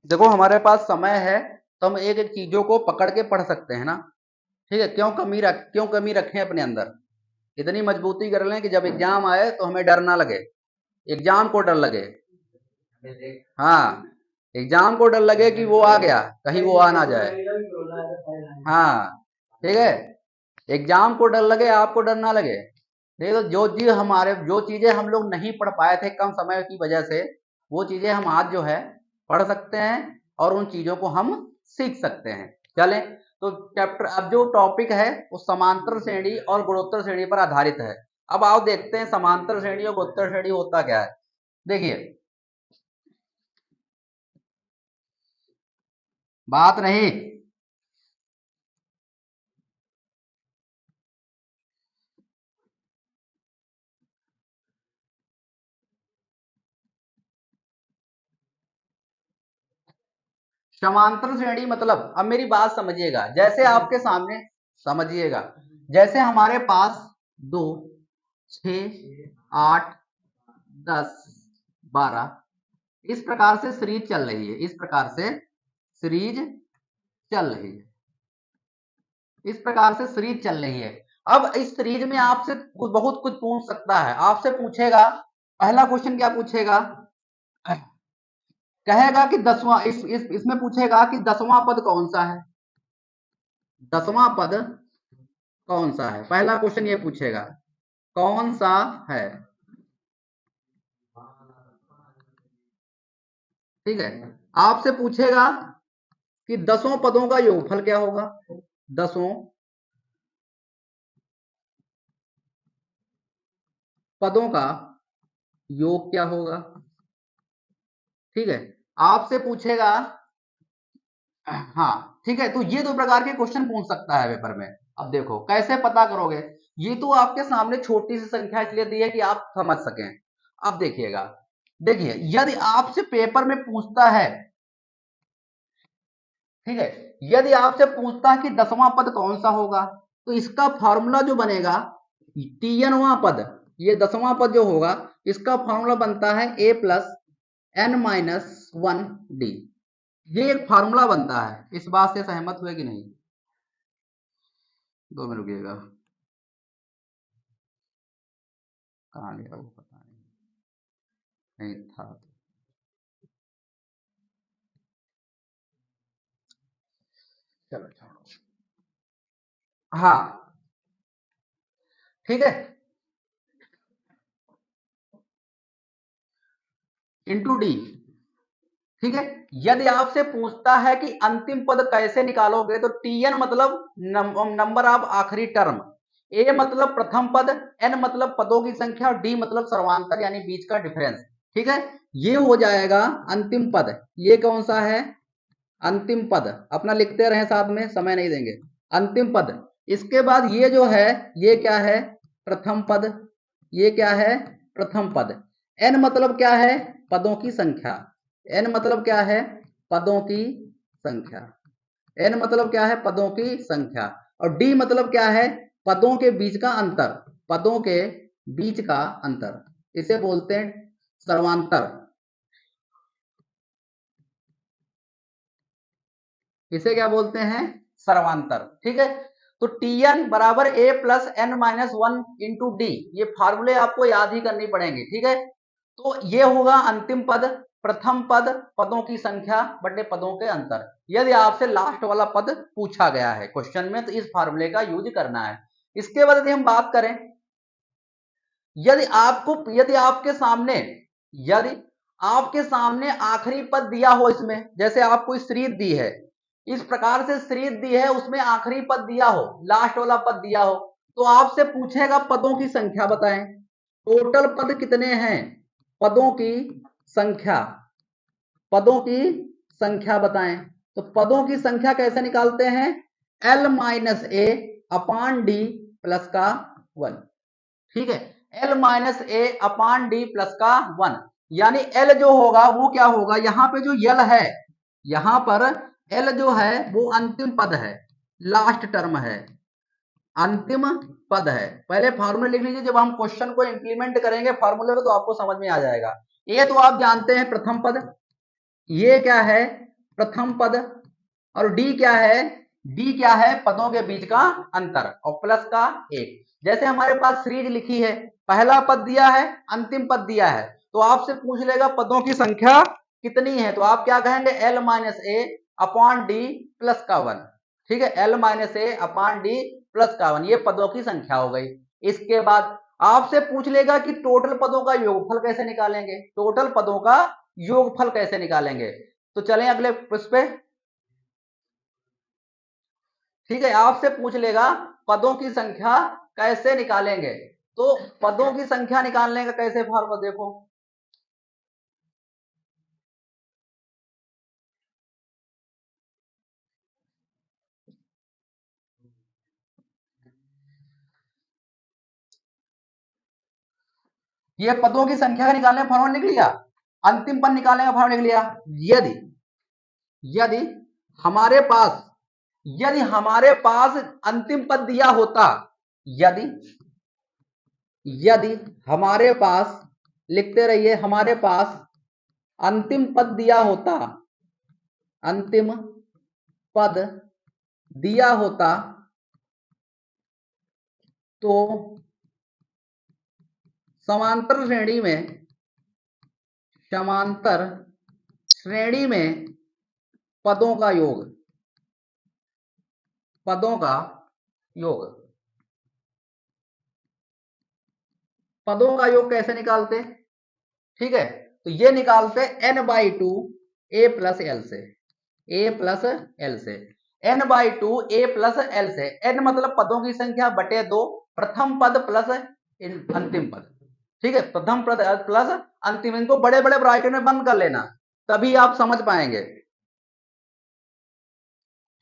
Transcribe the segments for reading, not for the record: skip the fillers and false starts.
देखो हमारे पास समय है तो हम एक एक चीजों को पकड़ के पढ़ सकते हैं ना। ठीक है, क्यों कमी रखें अपने अंदर, इतनी मजबूती कर लें कि जब एग्जाम आए तो हमें डर ना लगे, एग्जाम को डर लगे। हाँ, एग्जाम को डर लगे कि वो आ गया, कहीं वो आ ना जाए। हाँ, ठीक है, एग्जाम को डर लगे, आपको डर ना लगे। नहीं तो जो चीजें हम लोग नहीं पढ़ पाए थे कम समय की वजह से, वो चीजें हम आज जो है पढ़ सकते हैं और उन चीजों को हम सीख सकते हैं। चलें, तो चैप्टर अब जो टॉपिक है वो समांतर श्रेणी और गुणोत्तर श्रेणी पर आधारित है। अब आओ देखते हैं समांतर श्रेणी और गुणोत्तर श्रेणी होता क्या है। देखिए, बात नहीं, समांतर श्रेणी मतलब, अब मेरी बात समझिएगा, जैसे आपके सामने, समझिएगा, जैसे हमारे पास 2, 6, 8, 10, 12 इस प्रकार से सीरीज चल रही है, इस प्रकार से सीरीज चल रही है, इस प्रकार से सीरीज चल रही है। अब इस सीरीज में आपसे बहुत कुछ पूछ सकता है, आपसे पूछेगा, पहला क्वेश्चन क्या पूछेगा, कहेगा कि दसवां इसमें पूछेगा कि दसवां पद कौन सा है, दसवां पद कौन सा है, पहला क्वेश्चन ये पूछेगा, कौन सा है। ठीक है, आपसे पूछेगा कि दसों पदों का योगफल क्या होगा, दसों पदों का योग क्या होगा। ठीक है, आपसे पूछेगा, हाँ ठीक है, तो ये दो प्रकार के क्वेश्चन पूछ सकता है पेपर में। अब देखो कैसे पता करोगे, ये तो आपके सामने छोटी सी संख्या इसलिए दी है कि आप समझ सकें। अब देखिएगा, देखिए यदि आपसे पेपर में पूछता है, ठीक है, यदि आपसे पूछता है कि दसवां पद कौन सा होगा, तो इसका फॉर्मूला जो बनेगा, टीएनवां पद, ये दसवां पद जो होगा, इसका फॉर्मूला बनता है A plus N minus one D. ये एक फार्मूला बनता है, इस बात से सहमत हुए कि नहीं। 2 मिनट रुकिएगा, कहाँ गया वो पता नहीं, नहीं था। चलो छोड़ो, हाँ ठीक है, इंटू डी। ठीक है, यदि आपसे पूछता है कि अंतिम पद कैसे निकालोगे, तो टीएन मतलब नंबर ऑफ आखिरी टर्म, ए मतलब प्रथम पद, एन मतलब पदों की संख्या और डी मतलब सर्वांतर यानी बीच का डिफरेंस। ठीक है, ये हो जाएगा अंतिम पद। ये कौन सा है, अंतिम पद, अपना लिखते रहें साथ में, समय नहीं देंगे, अंतिम पद। इसके बाद ये जो है, ये क्या है, प्रथम पद, ये क्या है, प्रथम पद। एन मतलब क्या है, पदों की संख्या, एन मतलब क्या है, पदों की संख्या, एन मतलब क्या है, पदों की संख्या, और डी मतलब क्या है, पदों के बीच का अंतर, पदों के बीच का अंतर, इसे बोलते हैं सर्वांतर, इसे क्या बोलते हैं, सर्वांतर। ठीक है, तो टीएन बराबर ए plus N minus one into D, ये फार्मूले आपको याद ही करनी पड़ेंगे। ठीक है, तो ये होगा अंतिम पद, प्रथम पद पदों की संख्या बटे पदों के अंतर। यदि आपसे लास्ट वाला पद पूछा गया है क्वेश्चन में, तो इस फार्मूले का यूज करना है। इसके बाद यदि हम बात करें, यदि आपके सामने, यदि आपके सामने आखिरी पद दिया हो, इसमें जैसे आपको सीरीज दी है, इस प्रकार से सीरीज दी है, उसमें आखिरी पद दिया हो, लास्ट वाला पद दिया हो, तो आपसे पूछेगा पदों की संख्या बताएं, टोटल पद कितने हैं, पदों की संख्या, पदों की संख्या बताएं। तो पदों की संख्या कैसे निकालते हैं, एल माइनस ए अपान डी प्लस का वन। ठीक है, एल माइनस ए अपान डी प्लस का वन, यानी एल जो होगा वो क्या होगा, यहां पे जो यल है, यहां पर एल जो है वो अंतिम पद है, लास्ट टर्म है, अंतिम पद है। पहले फार्मूले लिख लीजिए, जब हम क्वेश्चन को इंप्लीमेंट करेंगे फार्मूले को, तो आपको समझ में आ जाएगा। ये तो आप जानते हैं प्रथम पद, ये क्या है, प्रथम पद, और डी क्या है, डी क्या है, पदों के बीच का अंतर, और प्लस का एक। जैसे हमारे पास सीरीज लिखी है, पहला पद दिया है, अंतिम पद दिया है, तो आपसे पूछ लेगा पदों की संख्या कितनी है, तो आप क्या कहेंगे, एल माइनस ए अपॉन डी प्लस का 1। ठीक है, एल माइनस ए अपॉन डी प्लस का 1, ये पदों की संख्या हो गई। इसके बाद आपसे पूछ लेगा कि टोटल पदों का योगफल कैसे निकालेंगे, टोटल पदों का योगफल कैसे निकालेंगे। तो चलें अगले पृष्ठ पे। ठीक है, आपसे पूछ लेगा पदों की संख्या कैसे निकालेंगे, तो पदों की संख्या निकालने का कैसे फॉर्मूला देखो। ये पदों की संख्या का निकालने का फॉर्मूला निकल गया, अंतिम पद निकालने का फॉर्मूला निकल गया। यदि यदि हमारे पास यदि हमारे पास अंतिम पद दिया होता, यदि यदि हमारे पास, लिखते रहिए, हमारे पास अंतिम पद दिया होता, अंतिम पद दिया होता, तो समांतर श्रेणी में, समांतर श्रेणी में पदों का योग, पदों का योग, पदों का योग कैसे निकालते, ठीक है, तो ये निकालते n/2 a प्लस एल से, a प्लस एल से, n/2 a प्लस एल से, n मतलब पदों की संख्या बटे 2, प्रथम पद प्लस अंतिम पद। ठीक है, प्रथम पद प्लस अंतिम, इनको बड़े बड़े ब्रैकेट में बंद कर लेना, तभी आप समझ पाएंगे।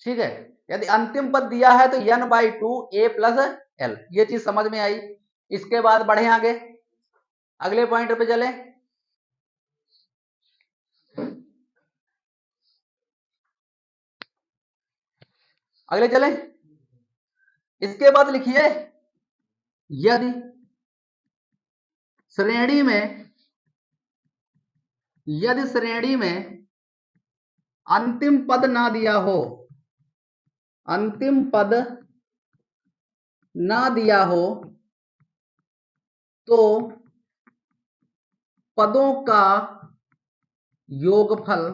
ठीक है, यदि अंतिम पद दिया है तो n/2 a प्लस एल, ये चीज समझ में आई। इसके बाद बढ़े आगे, अगले पॉइंट पे चले। अगले चले, इसके बाद लिखिए, यदि श्रेणी में, यदि श्रेणी में अंतिम पद ना दिया हो, अंतिम पद ना दिया हो, तो पदों का योगफल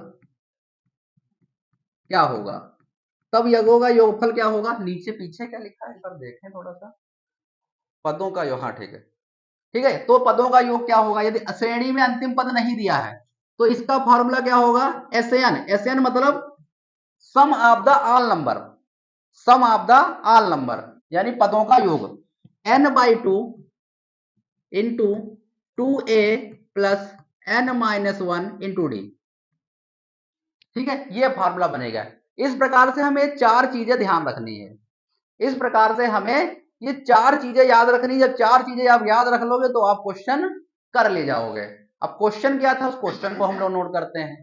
क्या होगा, तब यगों का योगफल क्या होगा, नीचे पीछे क्या लिखा है एक बार देखें थोड़ा सा, पदों का योग, हाँ ठीक है, ठीक है, तो पदों का योग क्या होगा, यदि श्रेणी में अंतिम पद नहीं दिया है तो इसका फॉर्मूला क्या होगा, एसएन, एसएन मतलब sum of the all number, sum of the all number, यानी पदों का योग, n/2 into 2a plus n-1 into D. ठीक है, ये फॉर्मूला बनेगा। इस प्रकार से हमें चार चीजें ध्यान रखनी है, इस प्रकार से हमें ये चार चीजें याद रखनी, जब चार चीजें आप याद रख लोगे तो आप क्वेश्चन कर ले जाओगे। अब क्वेश्चन क्या था, उस क्वेश्चन को हम लोग नोट करते हैं।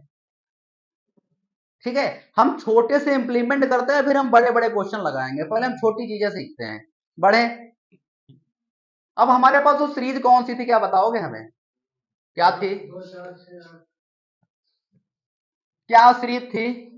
ठीक है, हम छोटे से इंप्लीमेंट करते हैं, फिर हम बड़े बड़े क्वेश्चन लगाएंगे, पहले हम छोटी चीजें सीखते हैं, बड़े। अब हमारे पास वो सीरीज कौन सी थी, क्या बताओगे हमें, क्या थी, क्या सीरीज थी,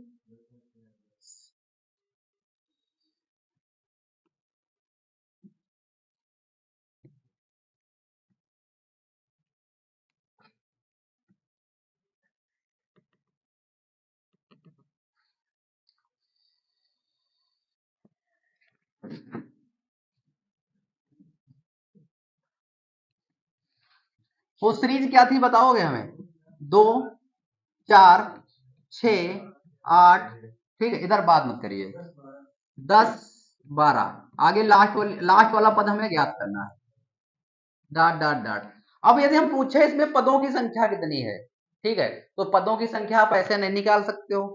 वो सीरीज क्या थी बताओगे हमें, 2 4 6 8, ठीक है, इधर बात मत करिए, 10 12, आगे लास्ट वाला पद हमें ज्ञात करना है, डॉट डॉट डॉट। अब यदि हम पूछे इसमें पदों की संख्या कितनी है, ठीक है, तो पदों की संख्या आप ऐसे नहीं निकाल सकते हो,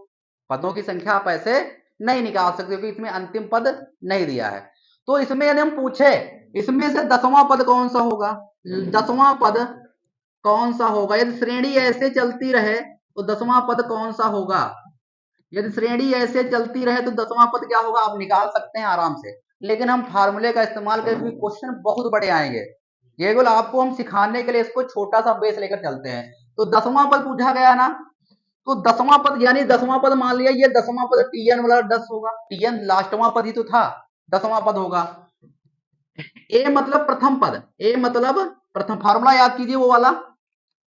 पदों की संख्या आप ऐसे नहीं निकाल सकते, क्योंकि इसमें अंतिम पद नहीं दिया है। तो इसमें यदि हम पूछे इसमें से 10वां पद कौन सा होगा, 10वां पद कौन सा होगा, यदि श्रेणी ऐसे चलती रहे तो 10वां पद कौन सा होगा, यदि श्रेणी ऐसे चलती रहे तो 10वां पद क्या होगा, आप निकाल सकते हैं आराम से, लेकिन हम फार्मूले का इस्तेमाल करके क्वेश्चन बहुत बड़े आएंगे, ये केवल आपको हम सिखाने के लिए इसको छोटा सा बेस लेकर चलते हैं। तो 10वां पद पूछा गया ना, तो 10वां पद यानी 10वां पद मान लिया, ये 10वां पद Tn वाला 10 होगा, Tn लास्टवां पद ही तो था, 10वां पद होगा। ए मतलब प्रथम पद, ए मतलब प्रथम, फार्मूला याद कीजिए वो वाला,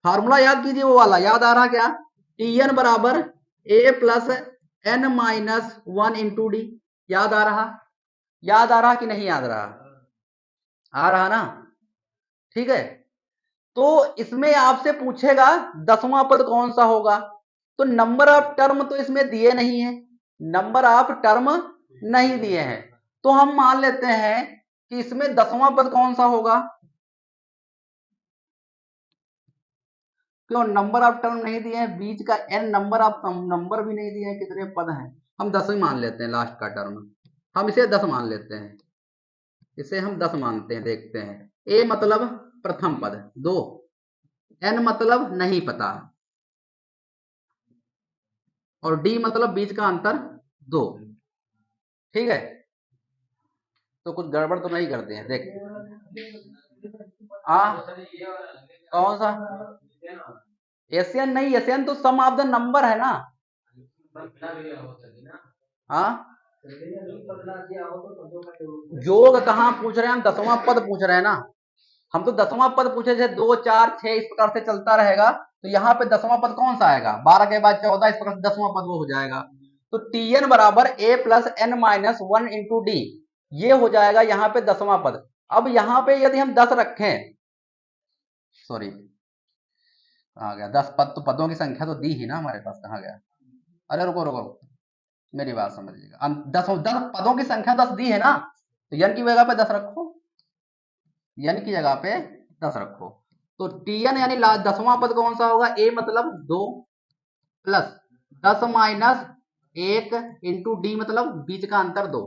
फार्मूला याद कीजिए वो वाला, याद आ रहा क्या? Tn बराबर ए plus N minus 1 into d, याद आ रहा? याद आ रहा कि नहीं याद रहा? आ रहा ना? ठीक है, तो इसमें आपसे पूछेगा 10वां पद कौन सा होगा, तो नंबर ऑफ टर्म तो इसमें दिए नहीं है, नंबर ऑफ टर्म नहीं दिए हैं, तो हम मान लेते हैं कि इसमें 10वां पद कौन सा होगा। क्यों? नंबर ऑफ टर्म नहीं दिए हैं, बीच का एन नंबर ऑफ नंबर भी नहीं दिए हैं, कितने पद हैं, हम 10 ही मान लेते हैं लास्ट का टर्म, हम इसे 10 मान लेते हैं, इसे हम 10 मानते हैं। देखते हैं, ए मतलब प्रथम पद 2, एन मतलब नहीं पता, और डी मतलब बीच का अंतर 2। ठीक है, तो कुछ गड़बड़ तो नहीं करते हैं, देख। कौन सा? एशियन नहीं, एशियन तो सम ऑफ द नंबर है ना। हाँ, योग कहाँ पूछ रहे हैं हम, 10वां पद पूछ रहे हैं ना, हम तो 10वां पद पूछे थे, 2 4 6 इस प्रकार से चलता रहेगा, तो यहाँ पे 10वां पद कौन सा आएगा, 12 के बाद 14, इस प्रकार से 10वां पद वो हो जाएगा। तो Tn बराबर a plus N minus 1 into D, ये हो जाएगा यहाँ पे 10वां पद। अब यहाँ पे यदि हम 10 रखें, सॉरी कहाँ गया 10 पद, तो पदों की संख्या तो दी ही ना हमारे पास, कहाँ गया? अरे रुको रुको, मेरी बात समझिएगा, 10 पदों की संख्या 10 दी है ना, तो यन की जगह पे 10 रखो, यन की जगह पे 10 रखो, तो Tn यानी 10वां पद कौन सा होगा, a मतलब 2 प्लस 10 माइनस 1 इंटू डी मतलब बीच का अंतर 2,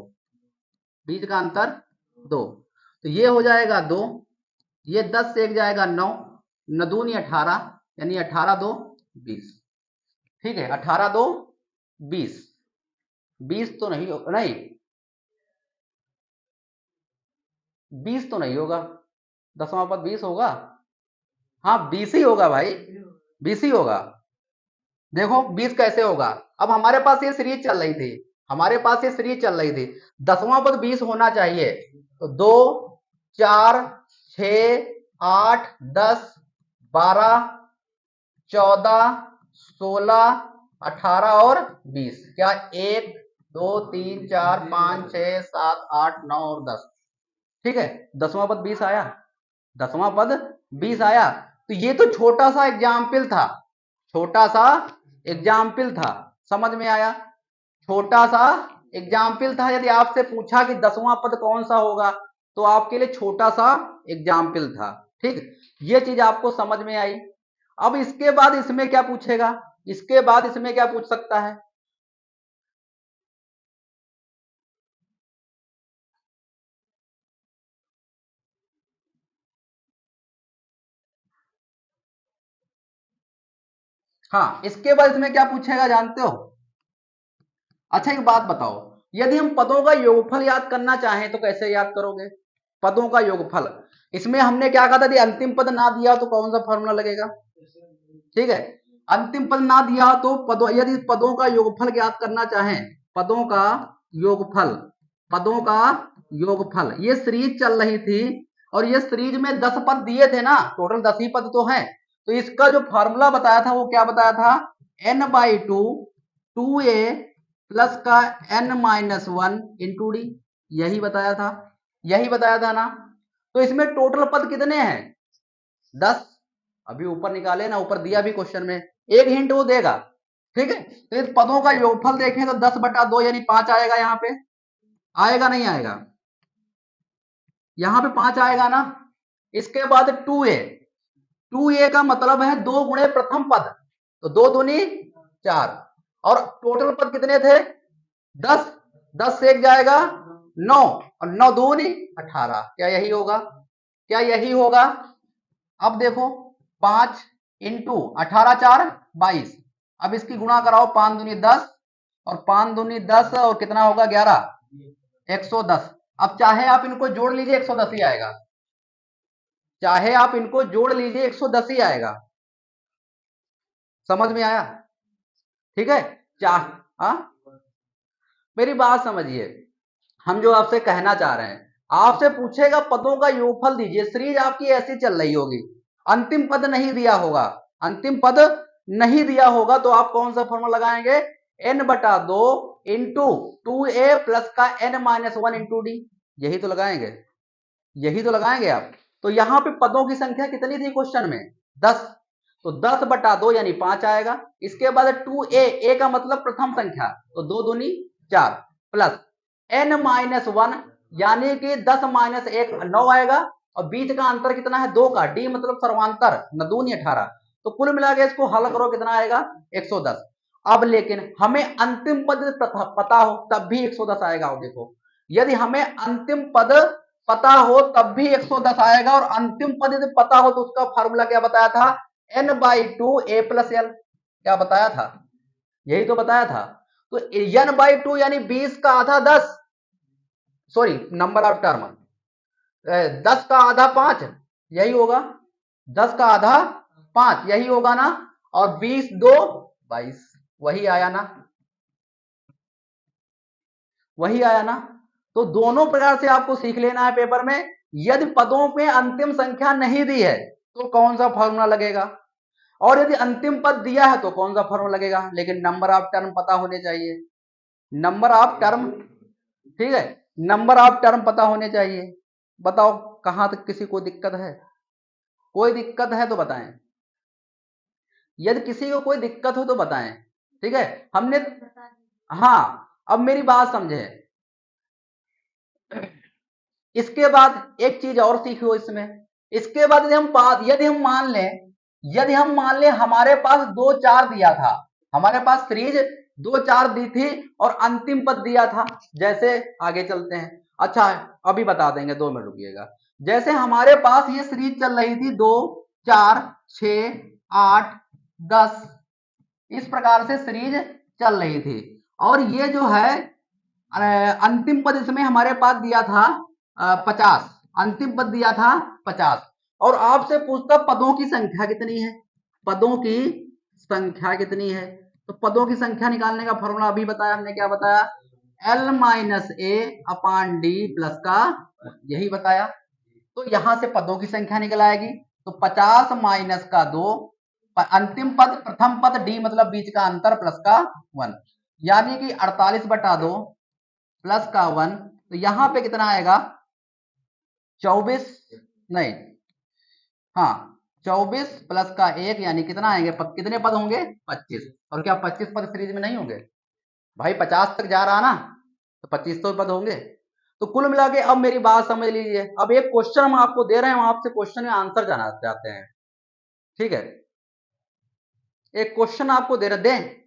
बीच का अंतर 2, तो ये हो जाएगा 2, ये 10 से 1 जाएगा 9, 9 दूनी 18, यानी 18 2 20। ठीक है, 18 2 20, 20 तो नहीं होगा, नहीं 20 तो नहीं होगा, 10वां पद 20 होगा, हाँ 20 ही होगा भाई, 20 ही होगा। देखो 20 कैसे होगा, अब हमारे पास ये सीरीज चल रही थी, हमारे पास ये सीरीज चल रही थी, 10वां पद 20 होना चाहिए, तो 2 4 6 8 10 12 14 16 18 और 20, क्या 1 2 3 4 5 6 7 8 9 और 10। ठीक है, 10वां पद 20 आया, 10वां पद 20 आया, तो ये तो छोटा सा एग्जाम्पल था, छोटा सा एग्जाम्पल था, समझ में आया? छोटा सा एग्जाम्पल था, यदि आपसे पूछा कि 10वां पद कौन सा होगा, तो आपके लिए छोटा सा एग्जाम्पल था। ठीक, ये चीज आपको समझ में आई। अब इसके बाद इसमें क्या पूछेगा, इसके बाद इसमें क्या पूछ सकता है? हाँ, इसके बाद इसमें क्या पूछेगा जानते हो? अच्छा एक बात बताओ, यदि हम पदों का योगफल याद करना चाहें तो कैसे याद करोगे? पदों का योगफल, इसमें हमने क्या कहा था, यदि अंतिम पद ना दिया तो कौन सा फॉर्मूला लगेगा? ठीक है, अंतिम पद ना दिया तो पदों, यदि पदों का योगफल ज्ञात करना चाहें, पदों का योगफल, पदों का योगफल, ये सीरीज चल रही थी, और ये सीरीज में 10 पद दिए थे ना, टोटल 10 ही पद तो हैं, तो इसका जो फॉर्मूला बताया था वो क्या बताया था, n/2 2a प्लस का n माइनस 1 इंटू डी, यही बताया था, यही बताया था ना। तो इसमें टोटल पद कितने हैं? 10, अभी ऊपर निकाले ना, ऊपर दिया भी क्वेश्चन में, एक हिंट वो देगा। ठीक है, तो इस पदों का योगफल देखें तो 10/2 यानी 5 आएगा, यहाँ पे आएगा नहीं आएगा, यहाँ पे 5 आएगा ना। इसके बाद 2a, 2a का मतलब है 2 गुणे प्रथम पद, तो 2 दूनी 4, और टोटल पद कितने थे? 10, 10 से 1 जाएगा 9, और 9 दूनी 18, क्या यही होगा? क्या यही होगा? अब देखो 5 इंटू 18 4 22, अब इसकी गुणा कराओ, 5 दूनी 10 और 5 दूनी 10 और कितना होगा 11, 110। अब चाहे आप इनको जोड़ लीजिए 110 ही आएगा, चाहे आप इनको जोड़ लीजिए 110 ही आएगा। समझ में आया? ठीक है, चार। हाँ, मेरी बात समझिए, हम जो आपसे कहना चाह रहे हैं, आपसे पूछेगा पदों का योगफल दीजिए, सीरीज आपकी ऐसी चल रही होगी, अंतिम पद नहीं दिया होगा, अंतिम पद नहीं दिया होगा तो आप कौन सा फॉर्मूला लगाएंगे, n बटा 2 इंटू 2a प्लस का n माइनस 1 इंटू डी, यही तो लगाएंगे, यही तो लगाएंगे आप। तो यहां पे पदों की संख्या कितनी थी क्वेश्चन में, 10, तो 10 बटा 2 यानी 5 आएगा। इसके बाद 2a, a का मतलब प्रथम संख्या, तो 2 दूनी 4 प्लस n माइनस 1 यानी कि 10 माइनस 1 9 आएगा, और बीच का अंतर कितना है 2 का, d मतलब सर्वांतर, 9 दूनी 18, तो कुल मिला के इसको हल करो कितना आएगा 110। अब लेकिन हमें अंतिम पद पता हो तब भी 110 आएगा, और देखो यदि हमें अंतिम पद पता हो तब भी 110 आएगा, और अंतिम पद यदि पता हो तो उसका फार्मूला क्या बताया था, n/2 a प्लस l, क्या बताया था, यही तो बताया था। तो n/2 यानी 20 का आधा 10, सॉरी नंबर ऑफ टर्म, 10 का आधा 5 यही होगा, 10 का आधा 5 यही होगा ना, और 20 2 22, वही आया ना, वही आया ना। तो दोनों प्रकार से आपको सीख लेना है पेपर में, यदि पदों पे अंतिम संख्या नहीं दी है तो कौन सा फॉर्मूला लगेगा, और यदि अंतिम पद दिया है तो कौन सा फॉर्मूला लगेगा, लेकिन नंबर ऑफ टर्म पता होने चाहिए, नंबर ऑफ टर्म, ठीक है, नंबर ऑफ टर्म पता होने चाहिए। बताओ कहां तक किसी को दिक्कत है, कोई दिक्कत है तो बताएं, यदि किसी को कोई दिक्कत हो तो बताएं, ठीक है हमने। हाँ, अब मेरी बात समझे, इसके बाद एक चीज और सीखो इसमें, इसके बाद यदि हम मान लें हमारे पास 2 4 दिया था, हमारे पास सीरीज 2 4 दी थी और अंतिम पद दिया था, जैसे आगे चलते हैं, अच्छा अभी बता देंगे, 2 मिनट रुकिएगा। जैसे हमारे पास ये सीरीज चल रही थी 2 4 6 8 10, इस प्रकार से सीरीज चल रही थी, और ये जो है अंतिम पद इसमें हमारे पास दिया था 50, अंतिम पद दिया था 50, और आपसे पूछता पदों की संख्या कितनी है, पदों की संख्या कितनी है, तो पदों की संख्या निकालने का फॉर्मूला अभी बताया हमने, क्या बताया, l माइनस ए अपान डी प्लस का, यही बताया। तो यहां से पदों की संख्या निकल आएगी, तो 50 माइनस का 2, अंतिम पद प्रथम पद d मतलब बीच का अंतर प्लस का 1, यानी कि 48 बटा 2 प्लस का 1, तो यहां पे कितना आएगा 24, नहीं, हाँ 24 प्लस का 1 यानी कितना आएंगे कितने पद होंगे 25, और क्या 25 पद सीरीज में नहीं होंगे भाई, 50 तक जा रहा ना, तो 25 तो पद होंगे। तो कुल मिला के अब मेरी बात समझ लीजिए, अब एक क्वेश्चन हम आपको दे रहे हैं, हम आपसे क्वेश्चन में आंसर जाना चाहते हैं, ठीक है, एक क्वेश्चन आपको दे रहे, दें,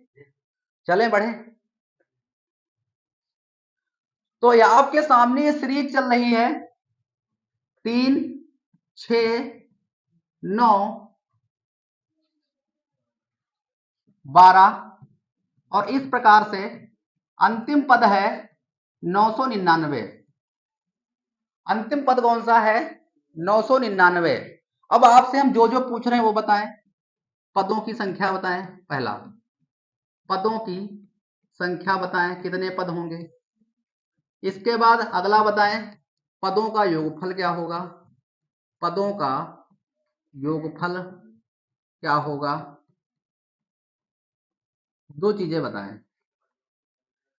चलें बढ़े। तो ये आपके सामने ये सीरीज चल रही है 3 6 9 12, और इस प्रकार से अंतिम पद है 999, अंतिम पद कौन सा है 999। अब आपसे हम जो जो पूछ रहे हैं वो बताएं, पदों की संख्या बताएं, पहला पदों की संख्या बताएं कितने पद होंगे, इसके बाद अगला बताएं पदों का योगफल क्या होगा, पदों का योगफल क्या होगा, दो चीजें बताएं,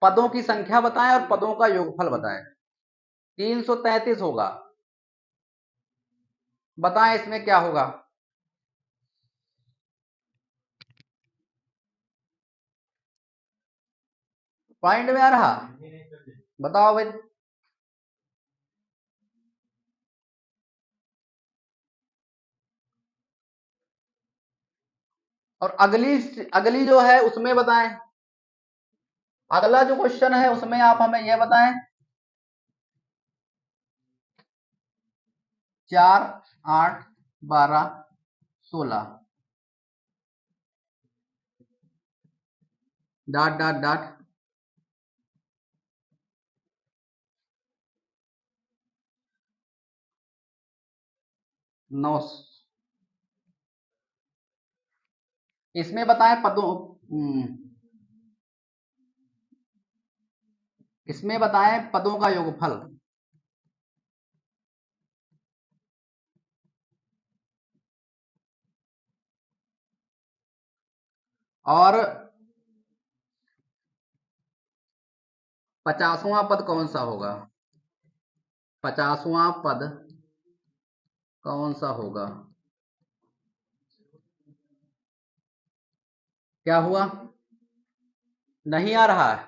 पदों की संख्या बताएं और पदों का योगफल बताएं। 333 होगा, बताएं इसमें क्या होगा, पॉइंट में आ रहा, बताओ भाई। और अगली अगली जो है उसमें बताएं, अगला जो क्वेश्चन है उसमें आप हमें यह बताएं, 4 8 12 16 डॉट डॉट डॉट 9, इसमें बताएं पदों, इसमें बताएं पदों का योगफल। और 50वां पद कौन सा होगा? 50वां पद कौन सा होगा? क्या हुआ? नहीं आ रहा है?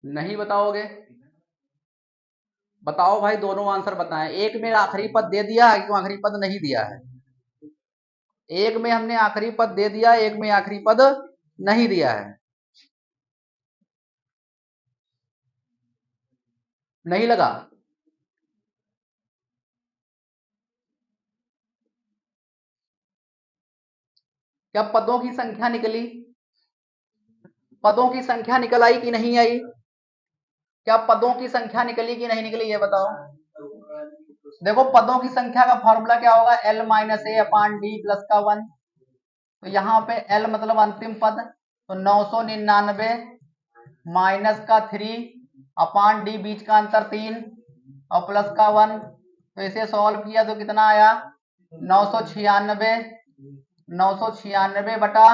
नहीं बताओगे? बताओ भाई, दोनों आंसर बताएं। एक में आखिरी पद दे दिया है, क्यों आखिरी पद नहीं दिया है? एक में हमने आखिरी पद दे दिया, एक में आखिरी पद नहीं दिया है। नहीं लगा? क्या पदों की संख्या निकली? पदों की संख्या निकल आई कि नहीं आई? क्या पदों की संख्या निकली कि नहीं निकली, ये बताओ। देखो, पदों की संख्या का फॉर्मूला क्या होगा? एल माइनस ए अपान डी प्लस का 1। तो यहाँ पे एल मतलब अंतिम पद, तो 999 माइनस का 3 अपान डी बीच का अंतर 3 और प्लस का 1। तो इसे सॉल्व किया तो कितना आया? 996। 996 बटा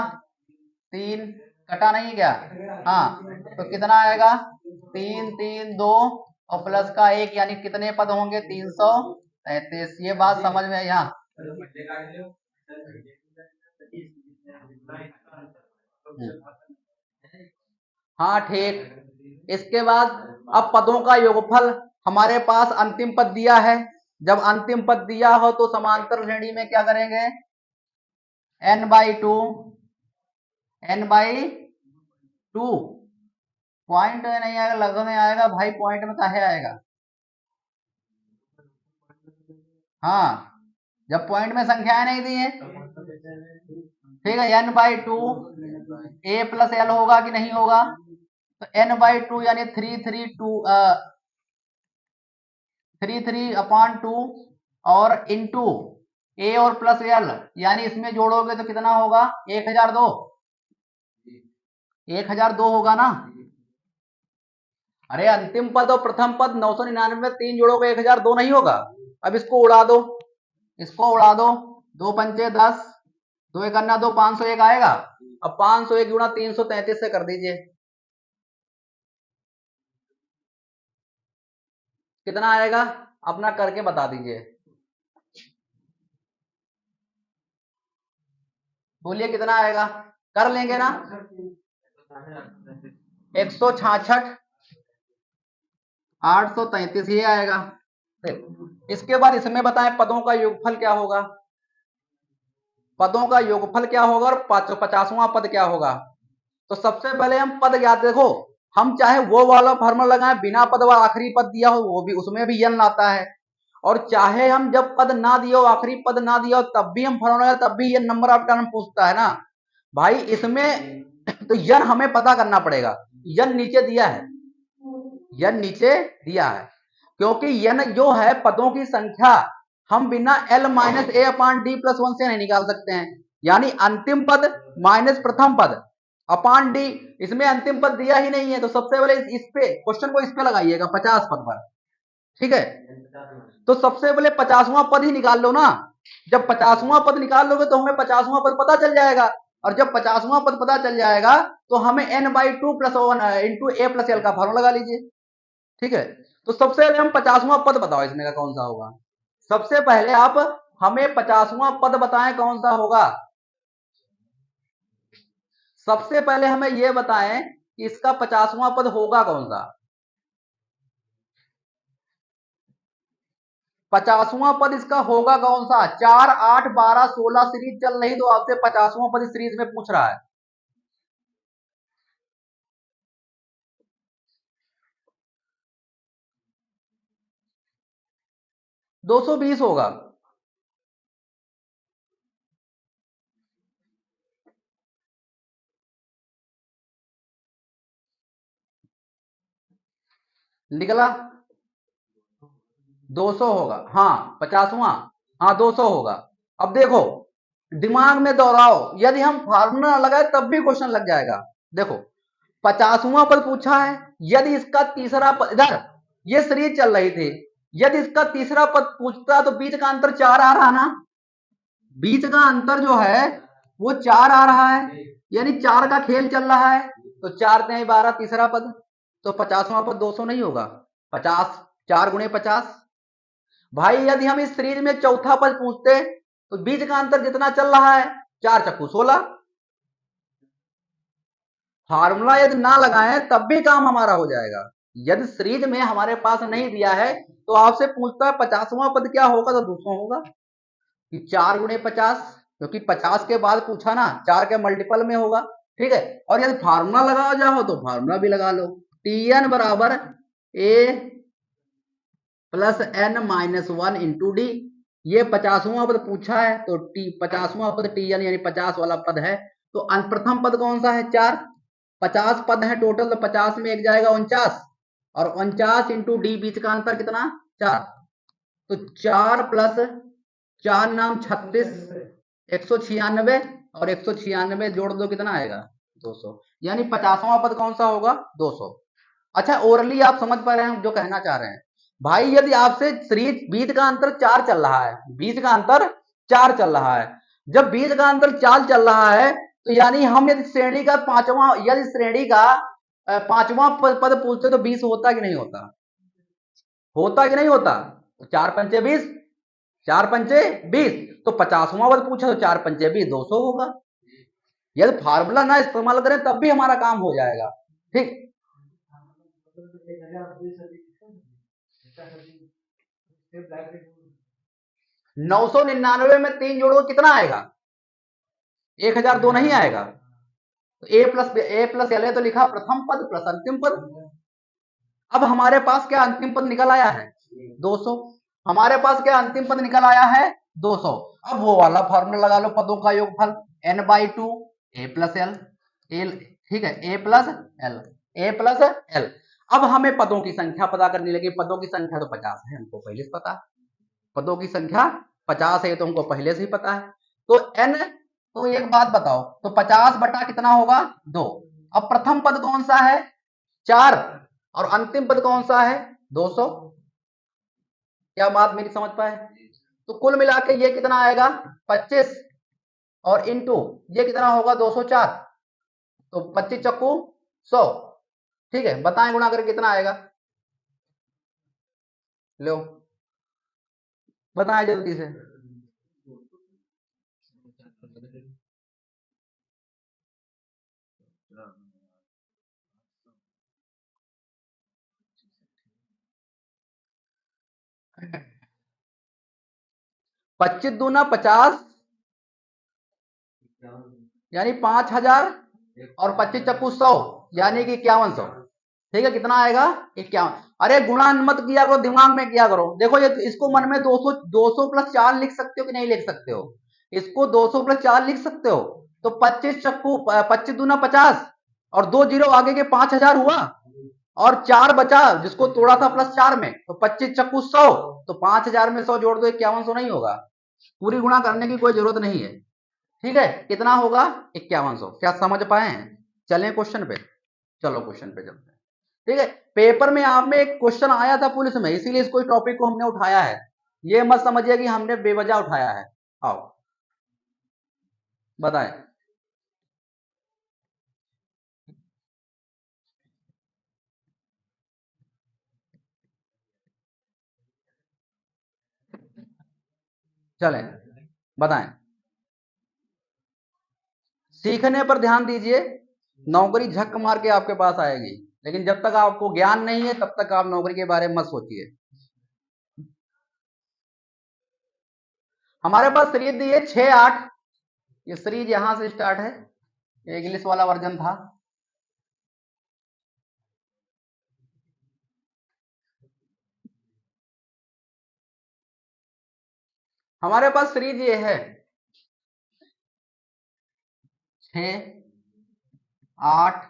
3, कटा नहीं क्या? हाँ, तो कितना आएगा? 3 3 2 और प्लस का 1, यानी कितने पद होंगे? 333। ये बात समझ में आई? यहाँ हाँ, ठीक। इसके बाद अब पदों का योगफल, हमारे पास अंतिम पद दिया है। जब अंतिम पद दिया हो तो समांतर श्रेणी में क्या करेंगे? n/2। n/2 पॉइंट में नहीं आएगा, लगभग में आएगा भाई। पॉइंट में काहे आएगा? हाँ, जब पॉइंट में संख्याएं नहीं दी है। ठीक है, n/2 a प्लस एल होगा कि नहीं होगा? तो n/2 यानी 3/3 और इंटू ए और प्लस एल, यानी इसमें जोड़ोगे तो कितना होगा? 1002। 1002 होगा ना? अरे अंतिम पद और प्रथम पद 999 में 3 जोड़ोगे 1002 नहीं होगा? अब इसको उड़ा दो, इसको उड़ा दो। 2 पंचे 10, 2 1 2, 501 आएगा। अब 501 गुणा 333 से कर दीजिए, कितना आएगा? अपना करके बता दीजिए, बोलिए कितना आएगा? कर लेंगे ना? 166 833 ये आएगा। इसके बाद इसमें बताएं पदों का योगफल क्या होगा? पदों का योगफल क्या होगा और 50वां पद क्या होगा? तो सबसे पहले हम पद ज्ञात, देखो हम चाहे वो वाला फॉर्मूला लगाएं बिना पद वाला, आखिरी पद दिया हो वो भी, उसमें भी यन आता है। और चाहे हम जब पद ना दिया हो, आखिरी पद ना दिया हो, तब भी हम फॉर्मूला, तब भी ये नंबर ऑफ टर्म पूछता है ना भाई इसमें। तो यन हमें पता करना पड़ेगा। यन नीचे दिया है, यन नीचे दिया है, क्योंकि यन जो है पदों की संख्या, हम बिना एल माइनस ए अपान डी प्लस 1 से नहीं निकाल सकते हैं। यानी अंतिम पद माइनस प्रथम पद अपान डी, इसमें अंतिम पद दिया ही नहीं है। तो सबसे पहले इस पे क्वेश्चन को इस पे लगाइएगा, 50 पद पर। ठीक है, तो सबसे पहले 50वां पद ही निकाल लो ना। जब 50वां पद निकाल लोगे तो हमें 50वां पद पता चल जाएगा। और जब 50वां पद पता चल जाएगा तो हमें n/2 प्लस 1 इंटू ए प्लस एल का फॉर्मूला लगा लीजिए। ठीक है, तो सबसे पहले हम 50वां पद बताओ इसमें का कौन सा होगा। सबसे पहले आप हमें 50वां पद बताएं कौन सा होगा। सबसे पहले हमें यह बताएं कि इसका 50वां पद होगा कौन सा। 50वां पद इसका होगा कौन सा? 4 8 12 16 सीरीज चल रही, तो आपसे 50वां पद इस सीरीज में पूछ रहा है। 220 होगा। निकला 200 होगा। हाँ 50वां, हाँ 200 होगा। अब देखो, दिमाग में दोहराओ, यदि हम फार्मूला लगाए तब भी क्वेश्चन लग जाएगा। देखो 50वां पद पूछा है, यदि इसका तीसरा पद, इधर ये सीरीज चल रही थी, यदि इसका तीसरा पद पूछता तो बीच का अंतर 4 आ रहा ना, बीच का अंतर जो है वो 4 आ रहा है, यानी 4 का खेल चल रहा है। तो 4 3 12 तीसरा पद, तो 50वां पद 200 नहीं होगा, 50 4 गुणे 50। भाई यदि हम इस सीरीज में चौथा पद पूछते तो बीच का अंतर जितना चल रहा है 4 चक्कू 16। फार्मूला यदि ना लगाएं तब भी काम हमारा हो जाएगा। यदि सीरीज में हमारे पास नहीं दिया है तो आपसे पूछता है 50वां पद क्या होगा, तो 200 होगा कि 4 गुणे 50, क्योंकि 50 के बाद पूछा ना, 4 के मल्टीपल में होगा। ठीक है, और यदि फार्मूला लगाओ जाओ तो फार्मूला भी लगा लो, Tn बराबर a plus N minus 1 into D. ये 50वां पद पूछा है तो 50वां पद Tn यानी 50 वाला पद है। तो प्रथम पद कौन सा है, 4। 50 पद है टोटल, तो 50 में एक जाएगा 49, और 49 इंटू डी, बीच का अंतर कितना 4। तो 4 प्लस 4 नाम 36, 196, और 196 जोड़ दो कितना आएगा 200, यानी 50वां पद कौन सा होगा 200। अच्छा ओरली आप समझ पा रहे हैं हम जो कहना चाह रहे हैं। भाई यदि आपसे सीरीज बीच का अंतर 4 चल रहा है, बीच का अंतर 4 चल रहा है, जब बीच का अंतर 4 चल रहा है तो यानी हम यदि श्रेणी का पांचवा, यदि श्रेणी का पांचवा पद पूछते तो 20 होता कि नहीं होता, होता कि नहीं होता। तो 4 पंचे 20, 4 पंचे 20, तो 50वां पद पूछा तो 4 पंचे 20, 200 होगा। यदि फार्मूला ना इस्तेमाल करें तब भी हमारा काम हो जाएगा। ठीक, 999 में 3 जोड़ो कितना आएगा, 1002 नहीं आएगा। तो ए प्लस एल है, तो लिखा प्रथम पद प्लस अंतिम पद। अब हमारे पास क्या अंतिम पद निकल आया है 200, हमारे पास क्या अंतिम पद निकल आया है 200। अब वो वाला फॉर्मूला लगा लो, पदों का योगफल n/2 a प्लस एल, ठीक है, a plus L, a plus L. अब हमें पदों की संख्या पता करनी लगी, पदों की संख्या तो 50 है, हमको पहले से पता है, पदों की संख्या 50 है तो हमको पहले से ही पता है। तो n, तो एक बात बताओ, तो 50 बटा कितना होगा 2। अब प्रथम पद कौन सा है 4, और अंतिम पद कौन सा है 200। क्या बात मेरी समझ पाए। तो कुल मिला के ये कितना आएगा 25, और इंटू ये कितना होगा 204, तो 25 चक्कू 100। ठीक है, बताएं गुणा करके कितना आएगा, लो बताएं जल्दी से। पच्चीस दूना 50, यानी 5000, और 25 चक्कू 100, यानी कि 5100। ठीक है, कितना आएगा 51। अरे गुणा मत किया करो, दिमाग में किया करो। देखो ये इसको मन में 200 200 प्लस 4 लिख सकते हो कि नहीं लिख सकते हो, इसको 200 प्लस 4 लिख सकते हो। तो 25 चक्कू 25 दूना 50, और 2 जीरो आगे के 5000 हुआ, और 4 बचा जिसको तोड़ा था प्लस 4 में, तो 25 चक्कू 100, तो 5000 में 100 जोड़ दो 5100 नहीं होगा, पूरी गुणा करने की कोई जरूरत नहीं है। ठीक है, कितना होगा 5100। क्या समझ पाए हैं, चलें क्वेश्चन पे, चलो क्वेश्चन पे चलते हैं। ठीक है, पेपर में आप में एक क्वेश्चन आया था पुलिस में, इसीलिए इस कोई टॉपिक को हमने उठाया है, ये मत समझिए कि हमने बेवजह उठाया है। आओ बताएं। चलें बताएं। सीखने पर ध्यान दीजिए, नौकरी झक मार के आपके पास आएगी, लेकिन जब तक आपको ज्ञान नहीं है तब तक आप नौकरी के बारे में मत सोचिए। हमारे पास सीरीज दी है 6 8, ये सीरीज यहां से स्टार्ट है, ये इंग्लिश वाला वर्जन था। हमारे पास सीरीज ये है 6 8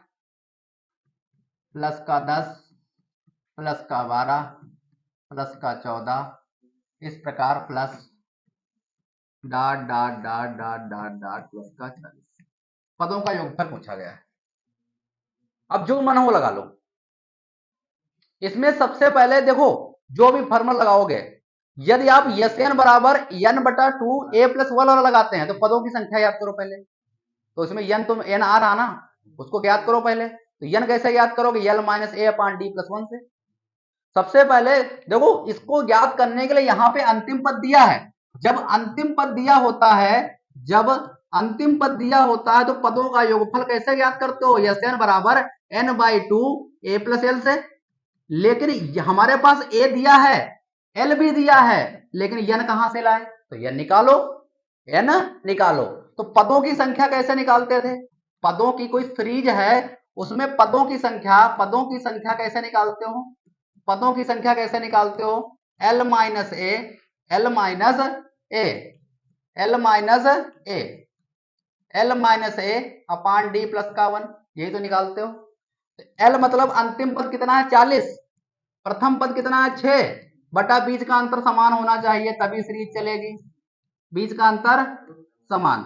प्लस का 10 प्लस का 12 प्लस का 14, इस प्रकार plus dot dot dot dot dot dot plus का 40 पदों का योगफल पूछा गया है। अब जो मन हो लगा लो। इसमें सबसे पहले देखो, जो भी फॉर्मूला लगाओगे, यदि आप एस एन बराबर एन बटा 2 ए प्लस 1 वाला लगाते हैं तो पदों की संख्या याद करो पहले। तो इसमें एन तो एन आ रहा ना, उसको याद करो पहले। तो एन कैसे याद करोगे? एल माइनस ए अपॉन डी प्लस 1 से। सबसे पहले देखो, इसको याद करने के लिए यहां पे अंतिम पद दिया है। जब अंतिम पद दिया होता है, जब अंतिम पद दिया होता है तो पदों का योगफल कैसे याद करते हो? एस एन बराबर n by 2 a plus l से। लेकिन हमारे पास ए दिया है, एल भी दिया है, लेकिन एन कहां से लाए? तो एन निकालो, एन निकालो। तो पदों की संख्या कैसे निकालते थे? पदों की कोई सीरीज है, उसमें पदों की संख्या कैसे निकालते हो? पदों की संख्या कैसे निकालते हो? एल माइनस ए, एल माइनस ए, एल माइनस ए, एल माइनस ए अपान डी प्लस का 1, यही तो निकालते हो। एल मतलब अंतिम पद कितना है? 40। प्रथम पद कितना है? 6 बटा बीच का अंतर समान होना चाहिए, तभी सीरीज चलेगी। बीच का अंतर समान,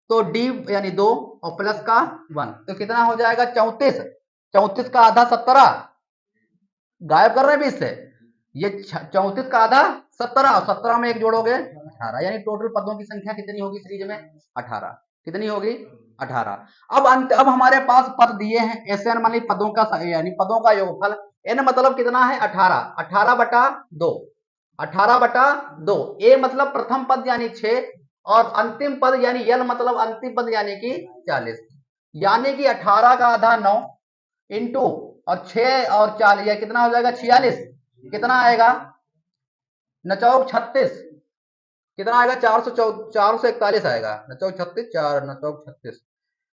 तो डी यानी 2 और प्लस का 1, तो कितना हो जाएगा? 34। 34 का आधा 17, गायब कर रहे हैं 20 से। ये 34 का आधा 17, और 17 में एक जोड़ोगे 18, यानी टोटल पदों की संख्या कितनी होगी सीरीज में? 18। कितनी होगी? 18। अब हमारे पास पद दिए हैं, ऐसे मानी पदों का यानी पदों का योगफल। एन मतलब कितना है? 18। 18 बटा 2, 18 बटा 2। ए मतलब प्रथम पद यानी 6, और अंतिम पद यानी यल मतलब अंतिम पद यानी कि 40। यानी कि 18 का आधा 9 इंटू और 6 और 40, या कितना हो जाएगा? 46। कितना आएगा? नचौक 36। कितना आएगा? 441 आएगा। नचौक 36, 4 नचौक 36,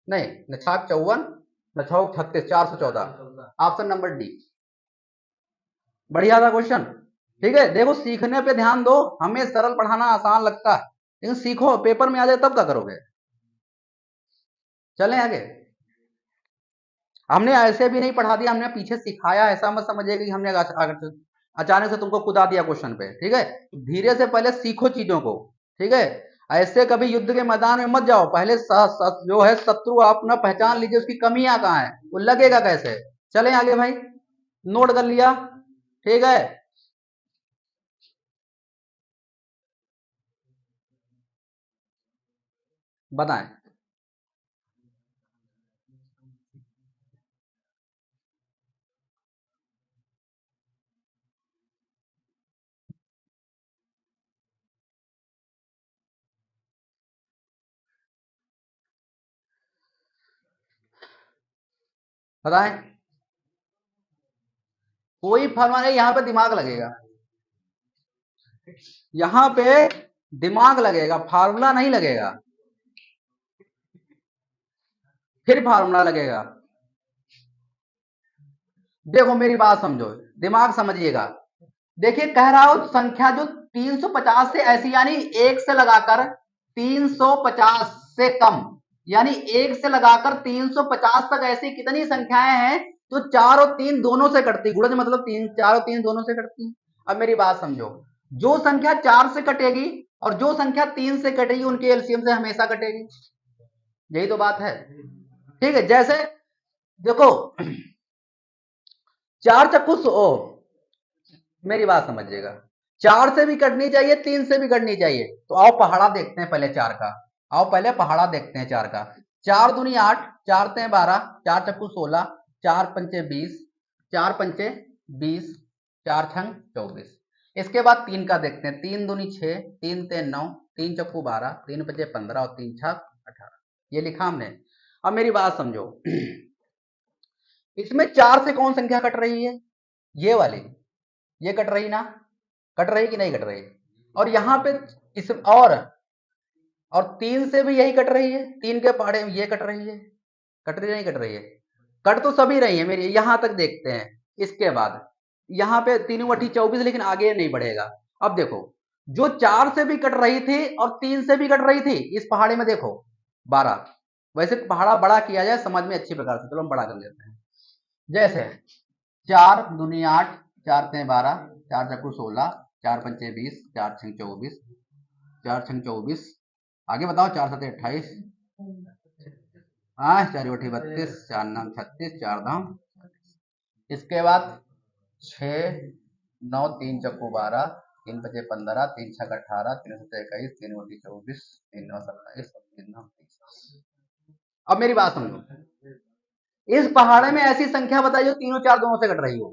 नहीं नछाक 54, नछौक 36, 414। Option number D. बढ़िया था क्वेश्चन। ठीक है, देखो सीखने पे ध्यान दो। हमें सरल पढ़ाना आसान लगता है, लेकिन सीखो, पेपर में आ जाए तब क्या करोगे? चलें आगे। हमने ऐसे भी नहीं पढ़ा दिया, हमने पीछे सिखाया, ऐसा मत समझिएगा कि हमने अचानक से तुमको कुदा दिया क्वेश्चन पे। ठीक है, धीरे से पहले सीखो चीजों को। ठीक है, ऐसे कभी युद्ध के मैदान में मत जाओ, पहले जो है शत्रु आप ना पहचान लीजिए, उसकी कमियां कहाँ है, वो लगेगा कैसे। चलें आगे भाई, नोट कर लिया? ठीक है, बताएं। बताएं। कोई फॉर्मूला नहीं, यहाँ पे दिमाग लगेगा, यहाँ पे दिमाग लगेगा, फार्मूला नहीं लगेगा। फिर फार्मूला लगेगा। देखो मेरी बात समझो, दिमाग समझिएगा। देखिए कह रहा हूं संख्या जो 350 से ऐसी, यानी 1 से लगाकर 350 से कम, यानी 1 से लगाकर 350 तक ऐसी कितनी संख्याएं हैं तो 4 और 3 दोनों से कटती, गुणज मतलब 3, 4 और 3 दोनों से कटती। अब मेरी बात समझो, जो संख्या 4 से कटेगी और जो संख्या 3 से कटेगी उनके एलसीएम से हमेशा कटेगी। यही तो बात है। ठीक है, जैसे देखो 4 चक्कू मेरी बात समझिएगा, 4 से भी कटनी चाहिए, 3 से भी कटनी चाहिए। तो आओ पहाड़ा देखते हैं पहले 4 का। आओ पहले पहाड़ा देखते हैं 4 का। 4 दूनी 8, 4 ते 12, 4 चक्कू 16, 4 पंचे 20, 4 पंचे 20, 4 छंग 24। इसके बाद 3 का देखते हैं। 3 दूनी 6, 3 ते 9, 3 चक्कू 12, 3 पंचे 15 और 3 छक 18। ये लिखा हमने। अब मेरी बात समझो, इसमें 4 से कौन संख्या कट रही है? ये वाली, ये कट रही ना? कट रही कि नहीं कट रही? और यहां पे इस और 3 से भी यही कट रही है, 3 के पहाड़े में ये कट रही है। कट रही नहीं कट रही है? कट तो सभी रही है मेरी, यहां तक देखते हैं। इसके बाद यहां पे 3 बटी 24, लेकिन आगे नहीं बढ़ेगा। अब देखो, जो 4 से भी कट रही थी और 3 से भी कट रही थी, इस पहाड़े में देखो 12। वैसे पहाड़ा बड़ा किया जाए समझ में अच्छी प्रकार से, चलो हम बड़ा कर लेते हैं। जैसे 4 दूनी 8, 4 ते 12, 4 चक्कू 16, 4 पंचे 20, 4 छंग 24, 4 छंग 24, आगे बताओ। 4 7 28, 5 4 8 32, 4 9 36, 4 धाम। इसके बाद 6 9 3 चक्कू 12, 3 5 15, 3 6 18, 3 7 21, 3 8 24, 3 9 27, 3 9 30। अब मेरी बात समझो, इस पहाड़े में ऐसी संख्या बताइए जो तीनों चार दोनों से कट रही हो।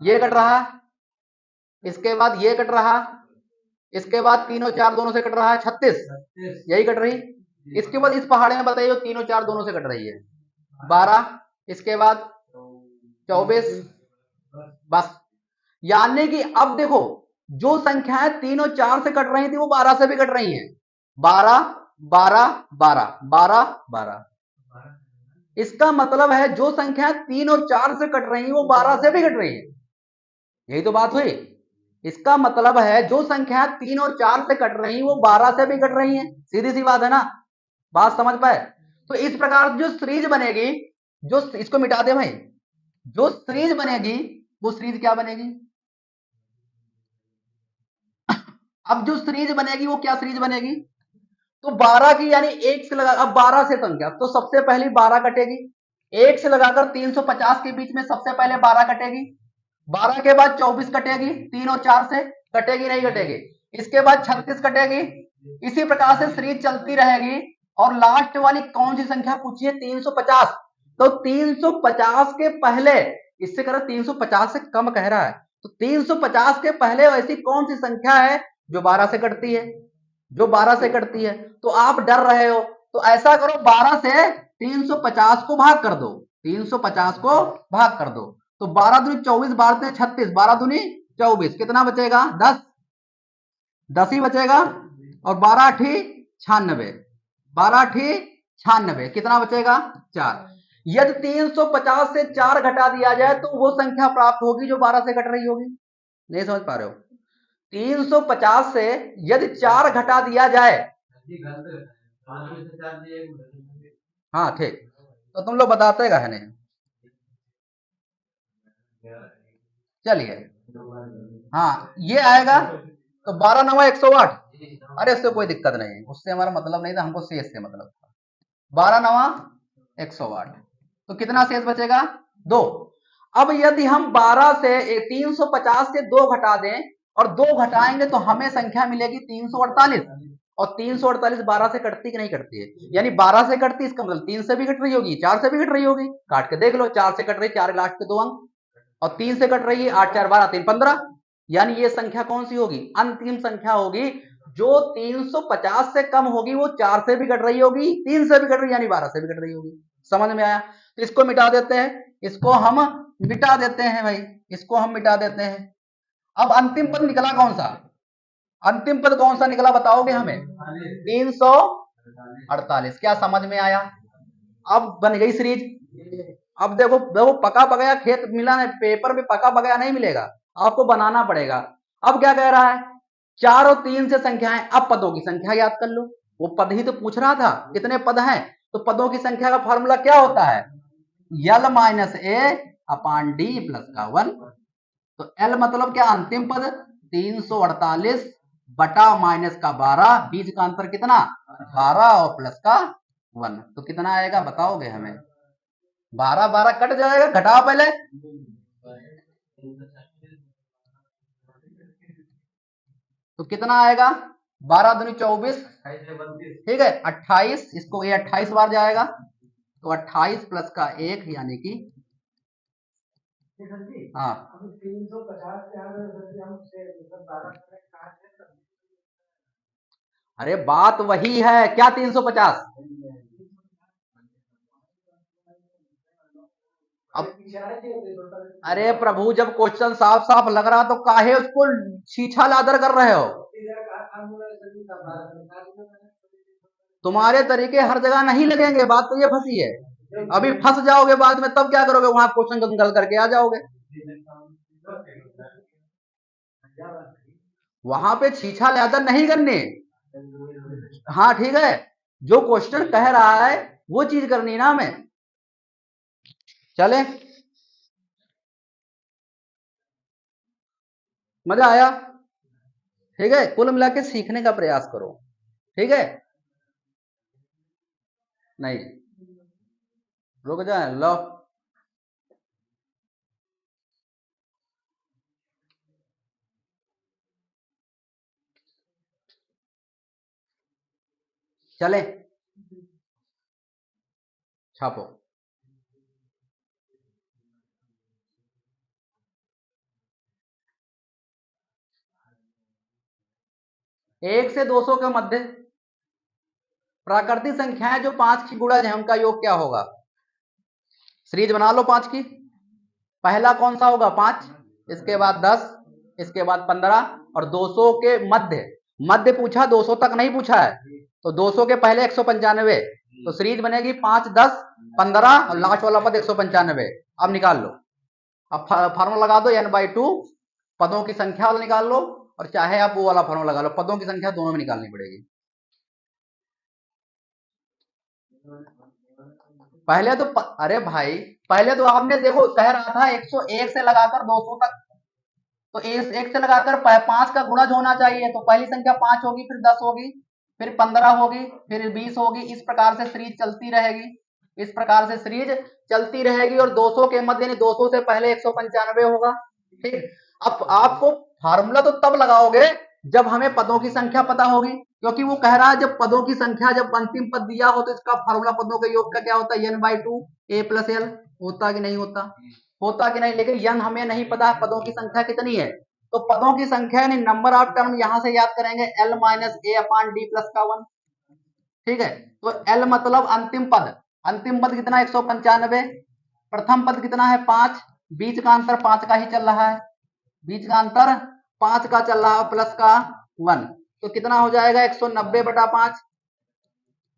ये कट रहा, इसके बाद ये कट रहा, इसके बाद तीनों चार दोनों से कट रहा है 36, यही कट रही। इसके बाद इस पहाड़े में बताइए जो तीनों चार दोनों से कट रही है 12, इसके बाद 24, बस। यानी कि अब देखो, जो संख्याएं तीनों चार से कट रही थी वो 12 से भी कट रही हैं। 12 12 12 12 12। इसका मतलब है जो संख्या 3 और 4 से कट रही है वो 12 से भी कट रही है। यही तो बात हुई। इसका मतलब है जो संख्या 3 और 4 से कट रही है वो 12 से भी कट रही है। सीधी सी बात है ना, बात समझ पाए। तो इस प्रकार जो सीरीज बनेगी, जो इसको मिटा दे भाई, जो सीरीज बनेगी वो सीरीज क्या बनेगी? अब जो सीरीज बनेगी वो क्या सीरीज बनेगी? तो 12 की यानी 1 से लगा, अब 12 से संख्या तो सबसे पहली 12 कटेगी, 1 से लगाकर 350 के बीच में सबसे पहले 12 कटेगी, 12 के बाद 24 कटेगी, 3 और 4 से कटेगी नहीं कटेगी, इसके बाद 36 कटेगी। इसी प्रकार से सीरीज चलती रहेगी। और लास्ट वाली कौन सी संख्या पूछी है? 350। तो 350 के पहले, इससे कह रहा 350 से कम कह रहा है, तो 350 के पहले ऐसी कौन सी संख्या है जो 12 से कटती है, जो 12 से कटती है? तो आप डर रहे हो, तो ऐसा करो 12 से 350 को भाग कर दो, 350 को भाग कर दो। तो 12 दूनी 24, 12 36, 12 दूनी 24, कितना बचेगा? 10, 10 ही बचेगा। और 12 अठी 96, 12 अठी 96, कितना बचेगा? 4। यदि 350 से 4 घटा दिया जाए तो वो संख्या प्राप्त होगी जो 12 से कट रही होगी। नहीं समझ पा रहे हो? 350 से यदि 4 घटा दिया जाए, हाँ ठीक, तो तुम लोग बताते का है नहीं। चलिए, हाँ ये आएगा तो 12 9 108। अरे उससे कोई दिक्कत नहीं, उससे हमारा मतलब नहीं था, हमको शेष से मतलब था। 12 9 108, तो कितना शेष बचेगा? 2। अब यदि हम 12 से 350 से 2 घटा दें और 2 घटाएंगे तो हमें संख्या मिलेगी 348। और 348 12 से कटती कि नहीं कटती है? यानी 12 से कटती, इसका मतलब 3 से भी कट रही होगी, 4 से भी कट रही होगी। काट के देख लो, 4 से कट रही, 4 लास्ट के 2 अंक, और 3 से कट रही है 8 4 12 3 15। यानी ये संख्या कौन सी होगी? अंतिम संख्या होगी जो 350 से कम होगी, वो 4 से भी कट रही होगी, 3 से भी कट रही, यानी 12 से भी कट रही होगी। समझ में आया? तो इसको मिटा देते हैं, इसको हम मिटा देते हैं भाई, इसको हम मिटा देते हैं। अब अंतिम पद निकला कौन सा? अंतिम पद कौन सा निकला बताओगे हमें? 348। क्या समझ में आया? अब बन गई सीरीज। अब देखो देखो, पका पकाया खेत मिला है, पेपर में पका पकाया नहीं मिलेगा, आपको बनाना पड़ेगा। अब क्या कह रहा है? 4 और 3 से संख्याएं, अब पदों की संख्या याद कर लो। वो पद ही तो पूछ रहा था, कितने पद हैं? तो पदों की संख्या का फॉर्मूला क्या होता है? यल माइनस ए अपान डी प्लस का 1। तो एल मतलब क्या? अंतिम पद 348 बटा माइनस का 12, बीच का अंतर कितना? 12 और प्लस का 1। तो कितना आएगा बताओगे हमें? 12 12 कट जाएगा, घटाओ पहले। तो कितना आएगा? 12 दूनी 24, ठीक है 28, इसको ये 28 बार जाएगा, तो 28 प्लस का 1 यानी कि, हाँ 350। अरे बात वही है, क्या 350? अब अरे प्रभु, जब क्वेश्चन साफ साफ लग रहा तो काहे उसको छीछा लादर कर रहे हो? तुम्हारे तरीके हर जगह नहीं लगेंगे, बात तो ये फंसी है। अभी फंस जाओगे बाद में, तब क्या करोगे? वहां क्वेश्चन गल करके आ जाओगे, वहां पे छीछा लादर नहीं करनी। हाँ ठीक है, जो क्वेश्चन कह रहा है वो चीज करनी ना हमें। चले, मजा आया? ठीक है, कुल मिला के सीखने का प्रयास करो। ठीक है, नहीं रुक जाए, लो चले छापो। 1 से 200 के मध्य प्राकृतिक संख्याएं जो 5 की गुणज है उनका योग क्या होगा? सीरीज बना लो 5 की। पहला कौन सा होगा? 5, इसके बाद 10, इसके बाद 15 और 200 के मध्य। मध्य पूछा, 200 तक नहीं पूछा है, तो 200 के पहले 195, तो सीरीज बनेगी 5, 10, 15 और लास्ट वाला पद 195। अब निकाल लो, अब फार्मूला लगा दो, n/2 पदों की संख्या वाला निकाल लो, और चाहे आप वो वाला फार्मूला लगा लो, पदों की संख्या दोनों में निकालनी पड़ेगी। पहले तो अरे भाई, पहले तो आपने देखो कह रहा था 101 से लगाकर 200 तक, तो 1 से लगाकर 5 का गुणज होना चाहिए, तो पहली संख्या 5 होगी, फिर 10 होगी, फिर 15 होगी, फिर 20 होगी। इस प्रकार से सीरीज चलती रहेगी, इस प्रकार से सीरीज चलती रहेगी, और 200 के मध्य यानी 200 से पहले 195 होगा। ठीक, अब आपको फार्मूला तो तब लगाओगे जब हमें पदों की संख्या पता होगी, क्योंकि वो कह रहा है जब पदों की संख्या, जब अंतिम पद दिया हो तो इसका फार्मूला पदों के योग का क्या होता है? n/2 a+l होता कि नहीं होता? होता कि नहीं? लेकिन n हमें नहीं पता पदों की संख्या कितनी है, तो पदों की संख्या यानी नंबर ऑफ टर्म यहां से याद करेंगे l minus a upon d plus का 1। ठीक है, तो l मतलब अंतिम पद, अंतिम पद कितना? 195, प्रथम पद कितना है? 5, बीच का अंतर 5 का ही चल रहा है, बीच का अंतर 5 का चल रहा है, प्लस का 1, तो कितना हो जाएगा? 190/5,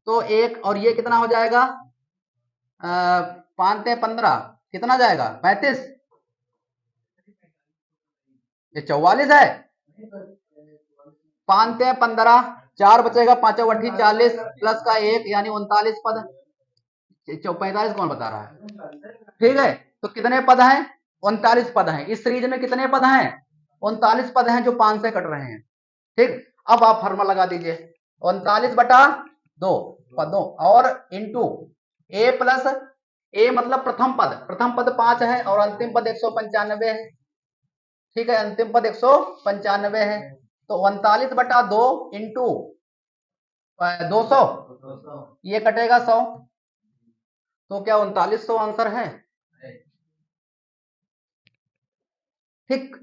तो एक, और ये कितना हो जाएगा? 5 से 15 कितना जाएगा? 35, ये 44 है। 5 से 15, 4 बचेगा, 5 अठी 40 प्लस का 1 यानी 39 पद। 45 कौन बता रहा है? ठीक है, तो कितने पद हैं? 39 पद हैं। इस सीरीज में कितने पद हैं? 39 पद हैं जो 5 से कट रहे हैं। ठीक, अब आप फार्मूला लगा दीजिए, 39/2 पदों और इंटू a प्लस a मतलब प्रथम पद, प्रथम पद 5 है और अंतिम पद 195 है। ठीक है, अंतिम पद 195 है, तो 39/2 इंटू 200, ये कटेगा 100, तो क्या 3900 आंसर है? ठीक,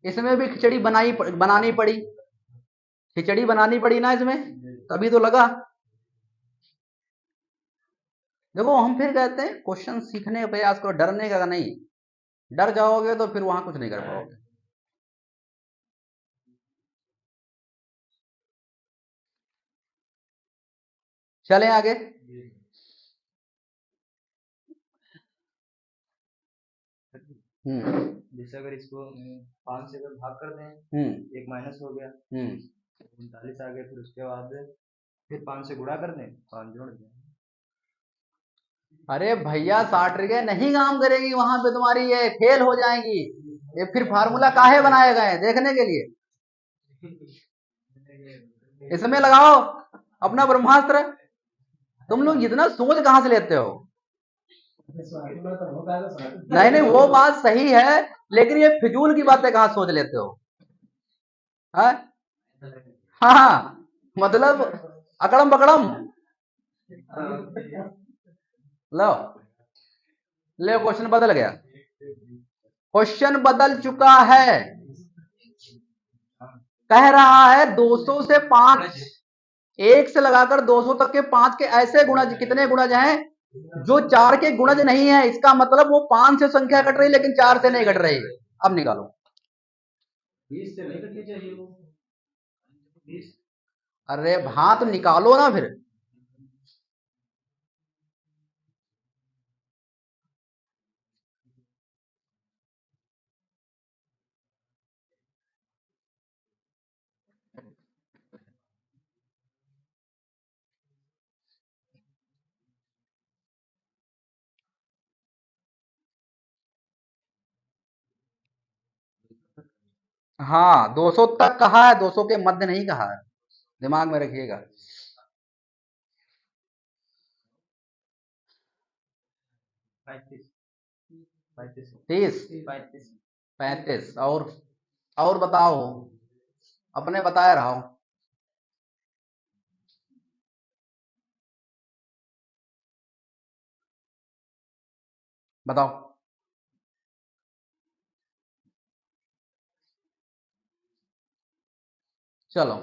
इसमें भी खिचड़ी बनानी पड़ी, खिचड़ी बनानी पड़ी ना इसमें, तभी तो लगा। देखो हम फिर कहते हैं क्वेश्चन सीखने का प्रयास करो, डरने का नहीं। डर जाओगे तो फिर वहां कुछ नहीं कर पाओगे। चलें आगे। जैसे अगर इसको 5 से अगर भाग कर दें, एक माइनस हो गया, 39 आ गया, फिर उसके बाद फिर 5 से गुणा कर दें, 5 जोड़ दें। अरे भैया 60 नहीं काम करेगी वहां पे तुम्हारी, ये फेल हो जाएगी। ये फिर फार्मूला काहे बनाए गए? देखने के लिए। इसमें लगाओ अपना ब्रह्मास्त्र। तुम लोग इतना सोच कहां से लेते हो? नहीं नहीं, वो बात सही है, लेकिन ये फिजूल की बातें कहां सोच लेते हो? हाँ हाँ, मतलब अकड़म पकड़म। लो, ले क्वेश्चन बदल गया, क्वेश्चन बदल चुका है। कह रहा है 200 से 5, 1 से लगाकर 200 तक के 5 के ऐसे गुणज, कितने गुणज हैं जो 4 के गुणज नहीं है। इसका मतलब वो 5 से संख्या कट रही लेकिन 4 से नहीं कट रही। अब निकालो। 20 से नहीं कटनी चाहिए वो। अरे हाँ, तो निकालो ना फिर। हाँ, 200 तक कहा है, 200 के मध्य नहीं कहा है। दिमाग में रखिएगा। 30 35 और बताओ, अपने बताया रहा हूं। बताओ। चलो,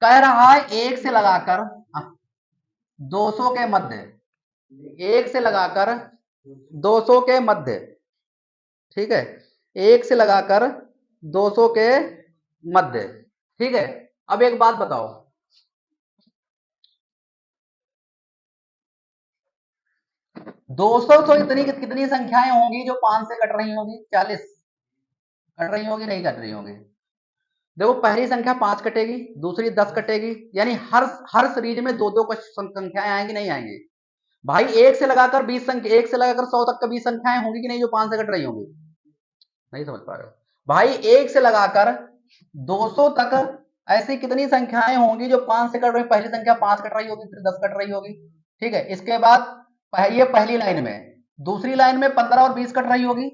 कह रहा है 1 से लगाकर 200 के मध्य, 1 से लगाकर 200 के मध्य, ठीक है, 1 से लगाकर 200 के मध्य, ठीक है। अब एक बात बताओ, 200 तो इतनी कितनी संख्याएं होंगी जो 5 से कट रही होंगी? 40 कट रही होंगी, नहीं कट रही होंगी? देखो, पहली संख्या 5 कटेगी, दूसरी 10 कटेगी, यानी हर सीरीज में दो दो संख्याएं आएंगी, नहीं आएंगी? भाई 1 से लगाकर 20 संख्या, 1 से लगाकर 100 तक का 20 संख्याएं होंगी कि नहीं जो 5 से कट रही होंगी? नहीं समझ पा रहे हो भाई? 1 से लगाकर 200 तक ऐसी कितनी संख्याएं होंगी जो 5 से कट रही? पहली संख्या 5 कट रही होगी, फिर 10 कट रही होगी, ठीक है। इसके बाद ये पहली लाइन में, दूसरी लाइन में 15 और 20 कट रही होगी,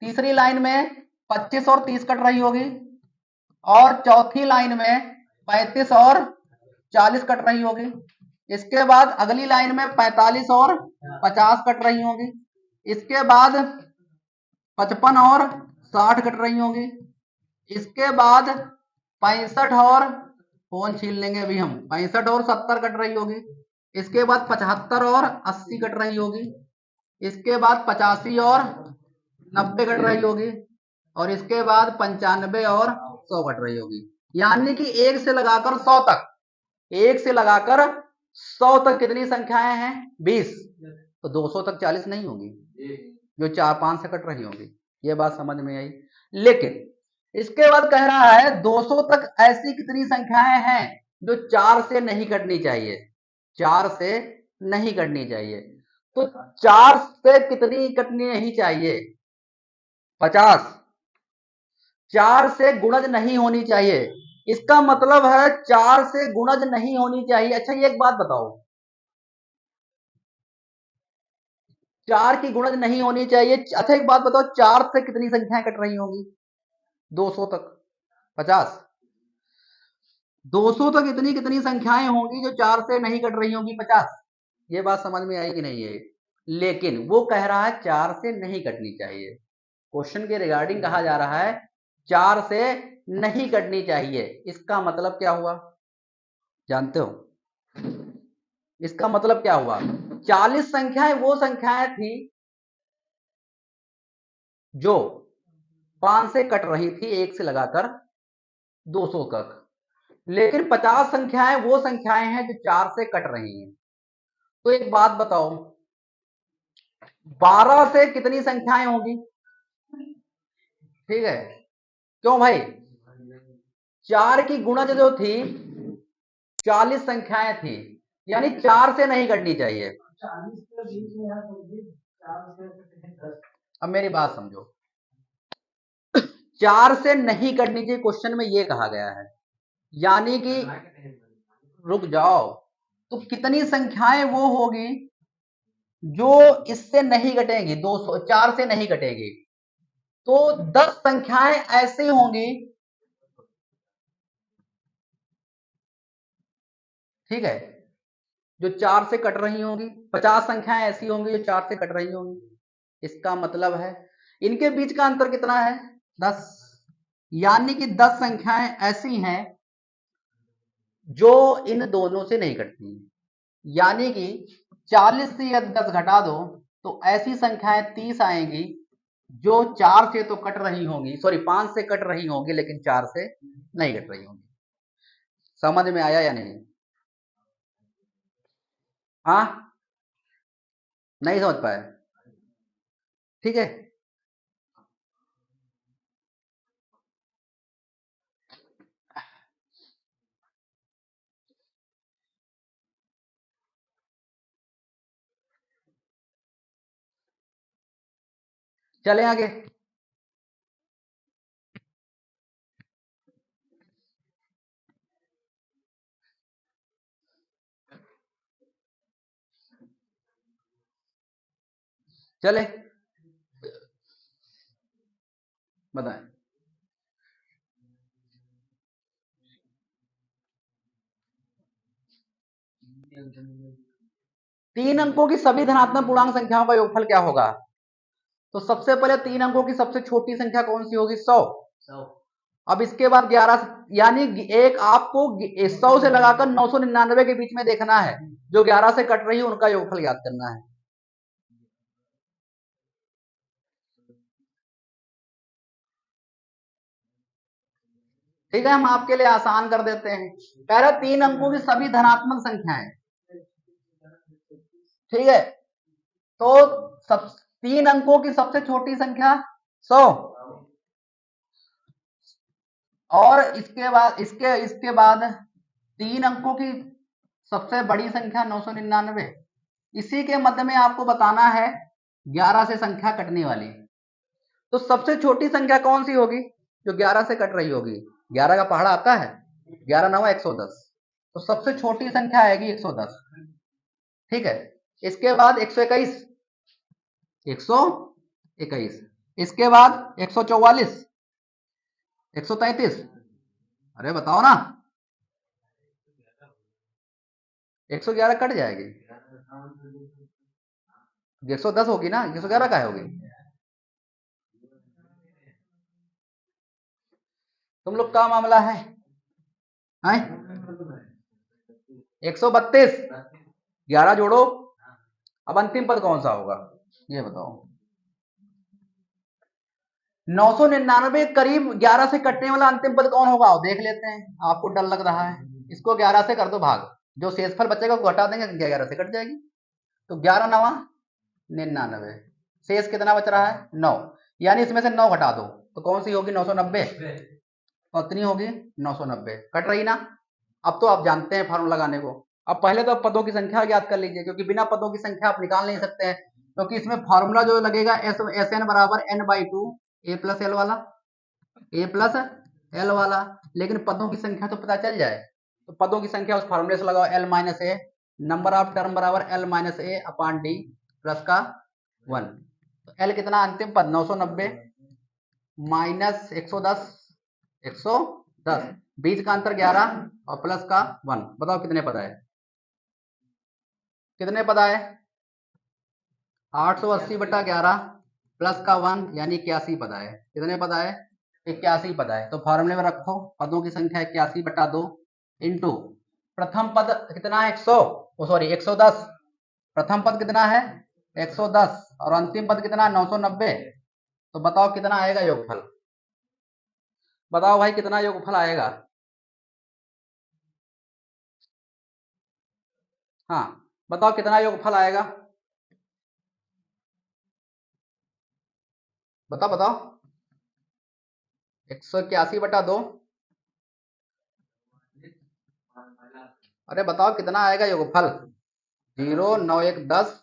तीसरी लाइन में 25 और 30 कट रही होगी, और चौथी लाइन में 35 और 40 कट रही होगी। इसके बाद अगली लाइन में 45 और 50 कट रही होगी। इसके बाद 55 और 60 कट रही होगी। इसके बाद 65 और, फोन छीन लेंगे अभी हम, 65 और 70 कट रही होगी। इसके बाद 75 और 80 कट रही होगी। इसके बाद 85 और 90 कट रही होगी, और इसके बाद 95 और 100 कट रही होगी। यानी कि 1 से लगाकर 100 तक, 1 से लगाकर 100 तक कितनी संख्याएं हैं? 20। तो 200 तक 40 नहीं होगी जो 4-5 से कट रही होंगी। ये बात समझ में आई? लेकिन इसके बाद कह रहा है 200 तक ऐसी कितनी संख्याएं हैं जो 4 से नहीं कटनी चाहिए? 4 से नहीं कटनी चाहिए। तो 4 से कितनी कटनी नहीं चाहिए? 50। 4 से गुणज नहीं होनी चाहिए, इसका मतलब है 4 से गुणज नहीं होनी चाहिए। अच्छा, ये एक बात बताओ, 4 की गुणज नहीं होनी चाहिए। अच्छा, एक बात बताओ, 4 से कितनी संख्याएं कट रही होंगी 200 तक? 50। 200 तक इतनी कितनी संख्याएं होंगी जो 4 से नहीं कट रही होंगी? 50। ये बात समझ में आई कि नहीं है? लेकिन वो कह रहा है 4 से नहीं कटनी चाहिए। क्वेश्चन के रिगार्डिंग कहा जा रहा है 4 से नहीं कटनी चाहिए। इसका मतलब क्या हुआ जानते हो? इसका मतलब क्या हुआ? 40 संख्याएं वो संख्याएं थी जो 5 से कट रही थी, 1 से लगाकर 200 तक। लेकिन 50 संख्याएं वो संख्याएं हैं जो 4 से कट रही हैं। तो एक बात बताओ, 12 से कितनी संख्याएं होगी? ठीक है, क्यों भाई? 4 की गुणज जो थी 40 संख्याएं थी, यानी 4 से नहीं कटनी चाहिए। अब मेरी बात समझो, 4 से नहीं कटनी चाहिए, क्वेश्चन में ये कहा गया है। यानी कि रुक जाओ, तो कितनी संख्याएं वो होगी जो इससे नहीं कटेंगी? 200, 4 से नहीं कटेगी। तो 10 संख्याएं ऐसी होंगी, ठीक है, जो 4 से कट रही होंगी। 50 संख्याएं ऐसी होंगी जो 4 से कट रही होंगी। इसका मतलब है इनके बीच का अंतर कितना है? 10। यानी कि 10 संख्याएं ऐसी हैं जो इन दोनों से नहीं कटती। यानी कि 40 से यदि 10 घटा दो तो ऐसी संख्याएं 30 आएंगी जो 4 से तो कट रही होंगी, सॉरी 5 से कट रही होंगी, लेकिन 4 से नहीं कट रही होंगी। समझ में आया या नहीं? हाँ, नहीं समझ पाए? ठीक है, चले आगे। चले बताएं। 3 अंकों की सभी धनात्मक पूर्णांक संख्याओं का योगफल क्या होगा? तो सबसे पहले 3 अंकों की सबसे छोटी संख्या कौन सी होगी? 100। अब इसके बाद 11, यानी एक आपको 100 से लगाकर 999 के बीच में देखना है, जो 11 से कट रही है उनका योगफल याद करना है। ठीक है, हम आपके लिए आसान कर देते हैं। पहले 3 अंकों की सभी धनात्मक संख्याएं, ठीक है, तो सब 3 अंकों की सबसे छोटी संख्या 100 और इसके बाद 3 अंकों की सबसे बड़ी संख्या 999। इसी के मध्य में आपको बताना है 11 से संख्या कटने वाली। तो सबसे छोटी संख्या कौन सी होगी जो 11 से कट रही होगी? 11 का पहाड़ा आता है, 11 9 110, तो सबसे छोटी संख्या आएगी 110। ठीक है, इसके बाद 121, 121, इसके बाद 144, 133, अरे बताओ ना, 111 कट जाएगी, 110 होगी ना, 111 का होगी। तुम लोग का मामला है 132, 11 जोड़ो, अब अंतिम पद कौन सा होगा ये बताओ? 999 करीब 11 से कटने वाला अंतिम पद कौन होगा देख लेते हैं। आपको डर लग रहा है, इसको 11 से कर दो भाग, जो शेषफल बचेगा वो घटा देंगे, 11 से कट जाएगी। तो 11 9 99, शेष कितना बच रहा है? 9, यानी इसमें से 9 घटा दो तो कौन सी होगी? 990, कितनी होगी? 990 कट रही ना। अब तो आप जानते हैं फार्मूला लगाने को। अब पहले तो पदों की संख्या ज्ञात कर लीजिए, क्योंकि बिना पदों की संख्या आप निकाल नहीं सकते हैं, क्योंकि इसमें फार्मूला जो लगेगा एस एन बराबर n/2 a प्लस एल वाला, a प्लस एल वाला। लेकिन पदों की संख्या तो पता चल जाए, तो पदों की संख्या उस फार्मूले से लगाओ, l minus A, number of term बराबर l माइनस ए अपॉन डी प्लस का 1। तो l कितना अंतिम पद? 990 माइनस 110, 110, बीच का अंतर 11 और प्लस का 1। बताओ कितने पद आए? कितने पद आए? 880 बटा 11 प्लस का 1 यानी 81 पद आए। कितने पद आए? 81 पद आए। तो फॉर्मूले में रखो, पदों की संख्या 81 बटा 2 इंटू प्रथम पद कितना है? 100, सॉरी 110। प्रथम पद कितना है? 110 और अंतिम पद कितना? 990। तो बताओ कितना आएगा योगफल? बताओ भाई कितना योगफल आएगा? हाँ बताओ कितना योगफल आएगा? बताओ बताओ। 181 बटा 2, अरे बताओ कितना आएगा योगफल? 0 9 1 10,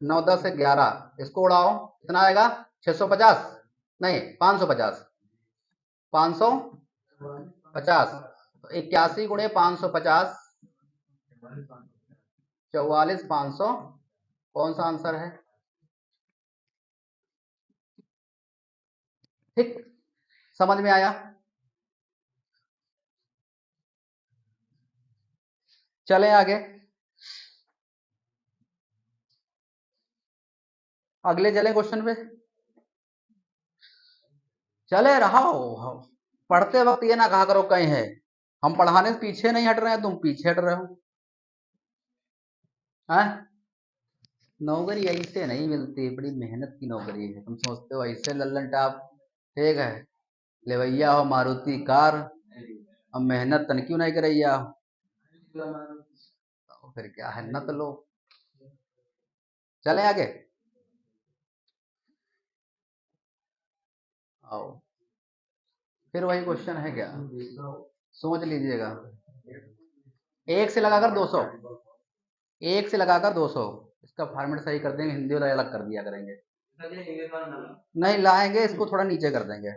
9 10 1 11, इसको उड़ाओ कितना आएगा? 650, नहीं 550, 550। तो 81 गुणे 550, 44,500, कौन सा आंसर है? ठीक, समझ में आया? चलें आगे, अगले चले क्वेश्चन पे। चले रहो, पढ़ते वक्त ये ना कहा करो कहीं है, हम पढ़ाने से पीछे नहीं हट रहे हैं, तुम पीछे हट रहे हो। नौकरी ऐसे नहीं मिलती, बड़ी मेहनत की नौकरी है। तुम सोचते हो ऐसे लल्लन टाप, ठीक है, लेवैया हो मारुति कार, अब मेहनत तन क्यों नहीं करैया हो, तो फिर क्या है न तो लो। चले आगे, आओ, फिर वही क्वेश्चन है क्या? सोच लीजिएगा। 1 से लगाकर 200, 1 से लगाकर 200, इसका फॉर्मेट सही कर देंगे, हिंदी वाला अलग कर दिया करेंगे। नहीं लाएंगे, इसको थोड़ा नीचे कर देंगे।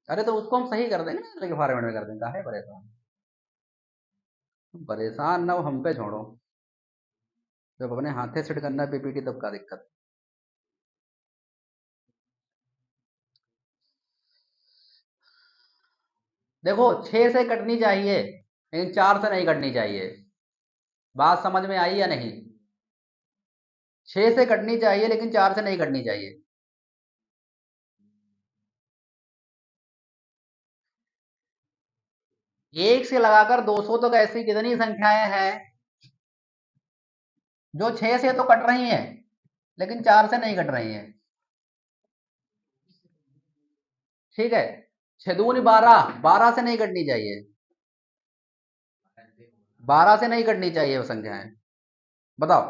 अरे तो उसको हम सही कर देंगे ना, फॉर्मेट में कर देंगे, काहे परेशान? परेशान ना हो, हम पे छोड़ो, जब अपने हाथे सेट करना है पीपीटी तब का दिक्कत। देखो 6 से कटनी चाहिए लेकिन 4 से नहीं कटनी चाहिए। बात समझ में आई या नहीं? 6 से कटनी चाहिए लेकिन 4 से नहीं कटनी चाहिए। एक से लगाकर 200 तक ऐसी कितनी संख्याएं हैं जो 6 से तो कट रही हैं लेकिन 4 से नहीं कट रही हैं? ठीक है, 6 दूनी 12, 12 से नहीं कटनी चाहिए, 12 से नहीं कटनी चाहिए वो संख्याएं। बताओ।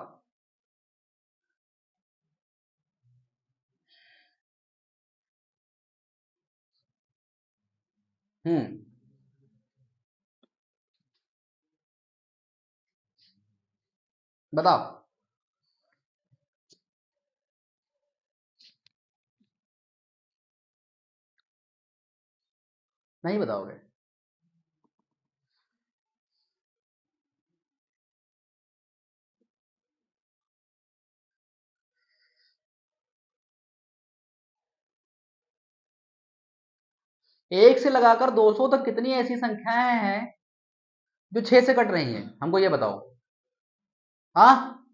हम्म, बताओ। नहीं बताओगे? एक से लगाकर 200 तक कितनी ऐसी संख्याएं हैं जो 6 से कट रही हैं? हमको ये बताओ। हाँ,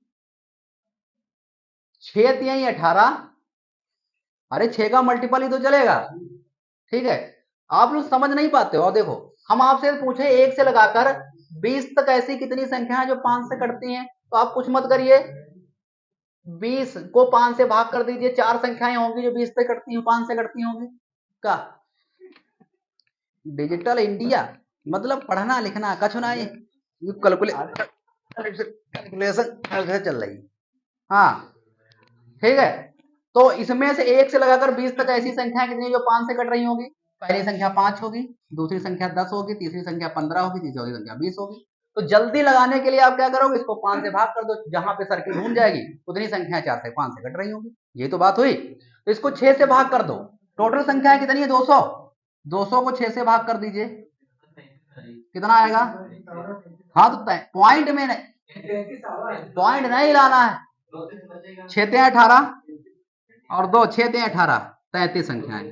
6 तिहाई 18। अरे 6 का मल्टीपल ही तो चलेगा। ठीक है, आप लोग समझ नहीं पाते हो। देखो, हम आपसे पूछे 1 से लगाकर 20 तक ऐसी कितनी संख्या है जो 5 से कटती हैं, तो आप कुछ मत करिए, 20 को 5 से भाग कर दीजिए। 4 संख्याएं होंगी जो 20 से कटती हैं, 5 से कटती होंगी। का डिजिटल इंडिया मतलब पढ़ना लिखना कछ ना, ये कैलकुलेशन चल रही। हाँ, ठीक है, तो इसमें से 1 से लगाकर 20 तक ऐसी संख्या कितनी जो 5 से कट रही होगी? पहली संख्या 5 होगी, दूसरी संख्या 10 होगी, तीसरी संख्या 15 होगी, तीसरी संख्या 20 होगी। तो जल्दी लगाने के लिए आप क्या करोगे? इसको 5 से भाग कर दो, जहां पे सर्किल घूम जाएगी उतनी संख्या 4 से 5 से कट रही होगी। ये तो बात हुई। तो इसको 6 से भाग कर दो। टोटल संख्या कितनी है? 200। 200 को 6 से भाग कर दीजिए, कितना आएगा? हाँ, तो पॉइंट में पॉइंट नहीं लाना है। 6 ते 18 और 2 6 ते 18, 33 संख्याएं।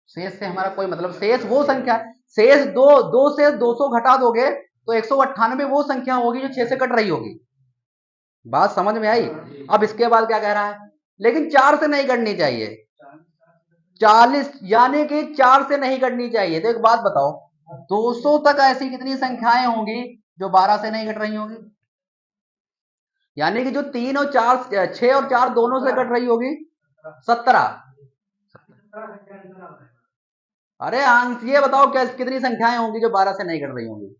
शेष से हमारा कोई मतलब, शेष वो संख्या, शेष दो से 200 घटा दोगे तो 198 वो संख्या होगी जो 6 से कट रही होगी। बात समझ में आई? अब इसके बाद क्या कह रहा है? लेकिन 4 से नहीं कटनी चाहिए। 40 यानी कि 4 से नहीं कटनी चाहिए। तो एक बात बताओ, 200 तक ऐसी कितनी संख्याएं होंगी जो 12 से नहीं कट रही होंगी? यानी कि जो 3 और 4, 6 और 4 दोनों से कट रही होगी 17। अरे ये बताओ क्या कितनी संख्याएं होंगी जो 12 से नहीं कट रही होंगी?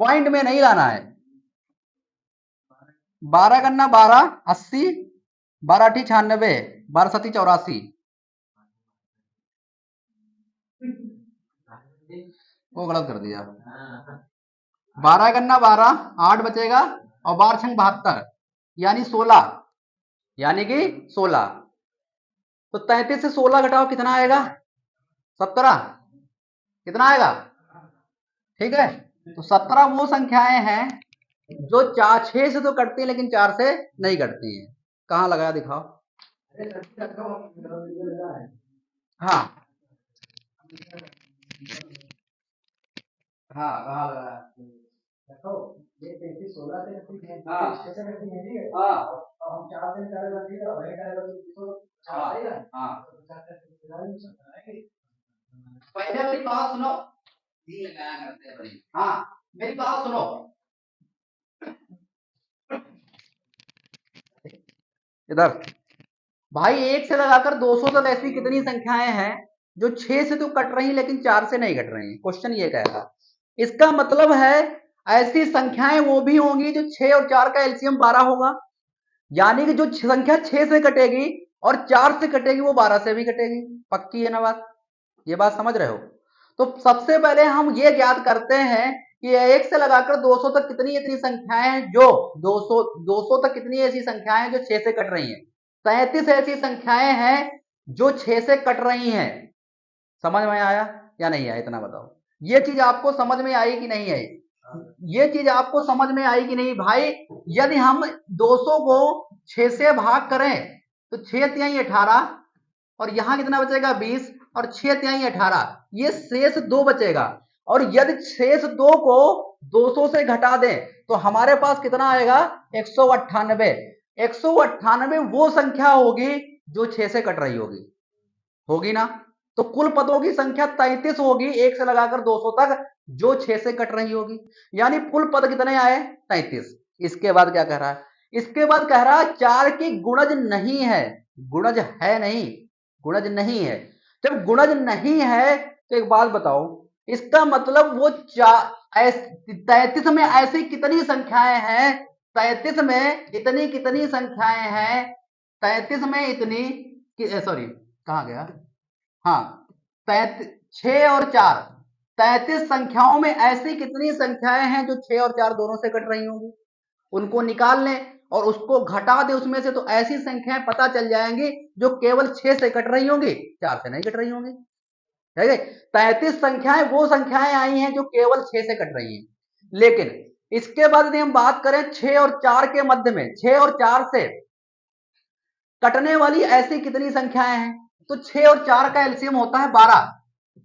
पॉइंट में नहीं लाना है। 12 गन्ना 12 80, 12 अठी 96, 12 सती 84। वो गलत कर दिया। 12 गन्ना 12, 8 बचेगा और 12 छंग 72 यानी 16, यानी कि 16। तो 33 से 16 घटाओ, कितना आएगा? 17। कितना आएगा? ठीक है, तो 17 वो संख्याएं हैं जो 6 से तो कटती है लेकिन 4 से नहीं कटती है। कहाँ लगाया दिखाओ। हाँ हाँ, कहाँ लगाया? देखो, ये 33 16 से कटती है, 6 से कटती है, ठीक है। हाँ, और हम 4 से निकालेगा, ठीक है, वही करेगा तो 200 आएगा। हाँ, पहले मेरी बात सुनो। जी लगाया करते हैं बड़ी। हाँ, मेरी बात सुनो। इधर भाई, 1 से लगाकर 200 तक ऐसी कितनी संख्याएं हैं जो 6 से तो कट रही लेकिन 4 से नहीं कट रही? क्वेश्चन ये कह रहा। इसका मतलब है ऐसी संख्याएं वो भी होंगी जो 6 और 4 का एलसीएम 12 होगा। यानी कि जो संख्या 6 से कटेगी और 4 से कटेगी वो 12 से भी कटेगी। पक्की है ना बात? ये बात समझ रहे हो? तो सबसे पहले हम ये ज्ञात करते हैं कि 1 से लगाकर 200 तक कितनी इतनी संख्याएं हैं जो 200 तक कितनी ऐसी संख्याएं हैं जो 6 से कट रही हैं? 33 ऐसी संख्याएं हैं जो 6 से कट रही हैं। समझ में आया या नहीं आया? इतना बताओ। ये चीज आपको समझ में आई कि नहीं आई? ये चीज आपको समझ में आई कि नहीं भाई? यदि हम 200 को 6 से भाग करें तो 6 तिहाई 18 और यहां कितना बचेगा 20 और 6 तिहाई 18, ये शेष 2 बचेगा। और यदि शेष 2 को 200 से घटा दें तो हमारे पास कितना आएगा 198। 198 वो संख्या होगी जो 6 से कट रही होगी, होगी ना। तो कुल पदों की संख्या 33 होगी 1 से लगाकर 200 तक, जो 6 से कट रही होगी। यानी कुल पद कितने आए 33। इसके बाद क्या कह रहा है, इसके बाद कह रहा है 4 की गुणज नहीं है। गुणज है नहीं, गुणज नहीं है। जब गुणज नहीं है तो एक बात बताओ, इसका मतलब वो 33 में ऐसी कितनी संख्याएं हैं, 33 में इतनी कितनी संख्याएं हैं, 33 में इतनी, सॉरी कहां गया, हाँ 6 और 4, 33 संख्याओं में ऐसी कितनी संख्याएं हैं जो 6 और 4 दोनों से कट रही होंगी, उनको निकाल लें और उसको घटा दे उसमें से, तो ऐसी संख्याएं पता चल जाएंगी जो केवल 6 से कट रही होंगी, 4 से नहीं कट रही होंगी। ठीक है, 33 संख्याएं वो संख्याएं आई हैं जो केवल 6 से कट रही हैं। लेकिन इसके बाद यदि हम बात करें 6 और 4 के मध्य में, 6 और 4 से कटने वाली ऐसी कितनी संख्याएं हैं, तो 6 और 4 का एलसीएम होता है 12,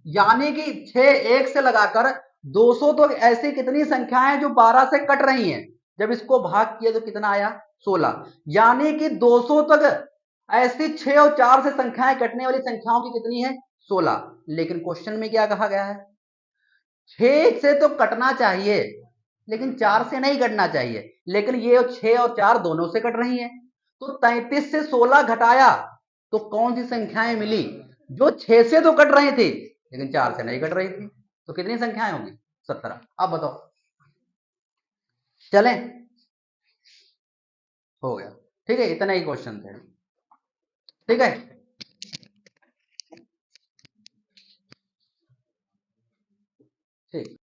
यानी कि 6 1 से लगाकर 200 तो ऐसी कितनी संख्याएं हैं जो 12 से कट रही हैं। जब इसको भाग किया तो कितना आया 16, यानी कि 200 तक ऐसी 6 और 4 से संख्याएं कटने वाली संख्याओं की कितनी है 16। लेकिन क्वेश्चन में क्या कहा गया है, 6 से तो कटना चाहिए लेकिन 4 से नहीं कटना चाहिए, लेकिन ये 6 और 4 दोनों से कट रही हैं। तो 33 से 16 घटाया तो कौन सी संख्याएं मिली, जो 6 से तो कट रही थी लेकिन 4 से नहीं कट रही थी। तो कितनी संख्याएं होंगी 17। अब बताओ, चलें, हो गया। ठीक है, इतना ही क्वेश्चन थे। ठीक है, ठीक।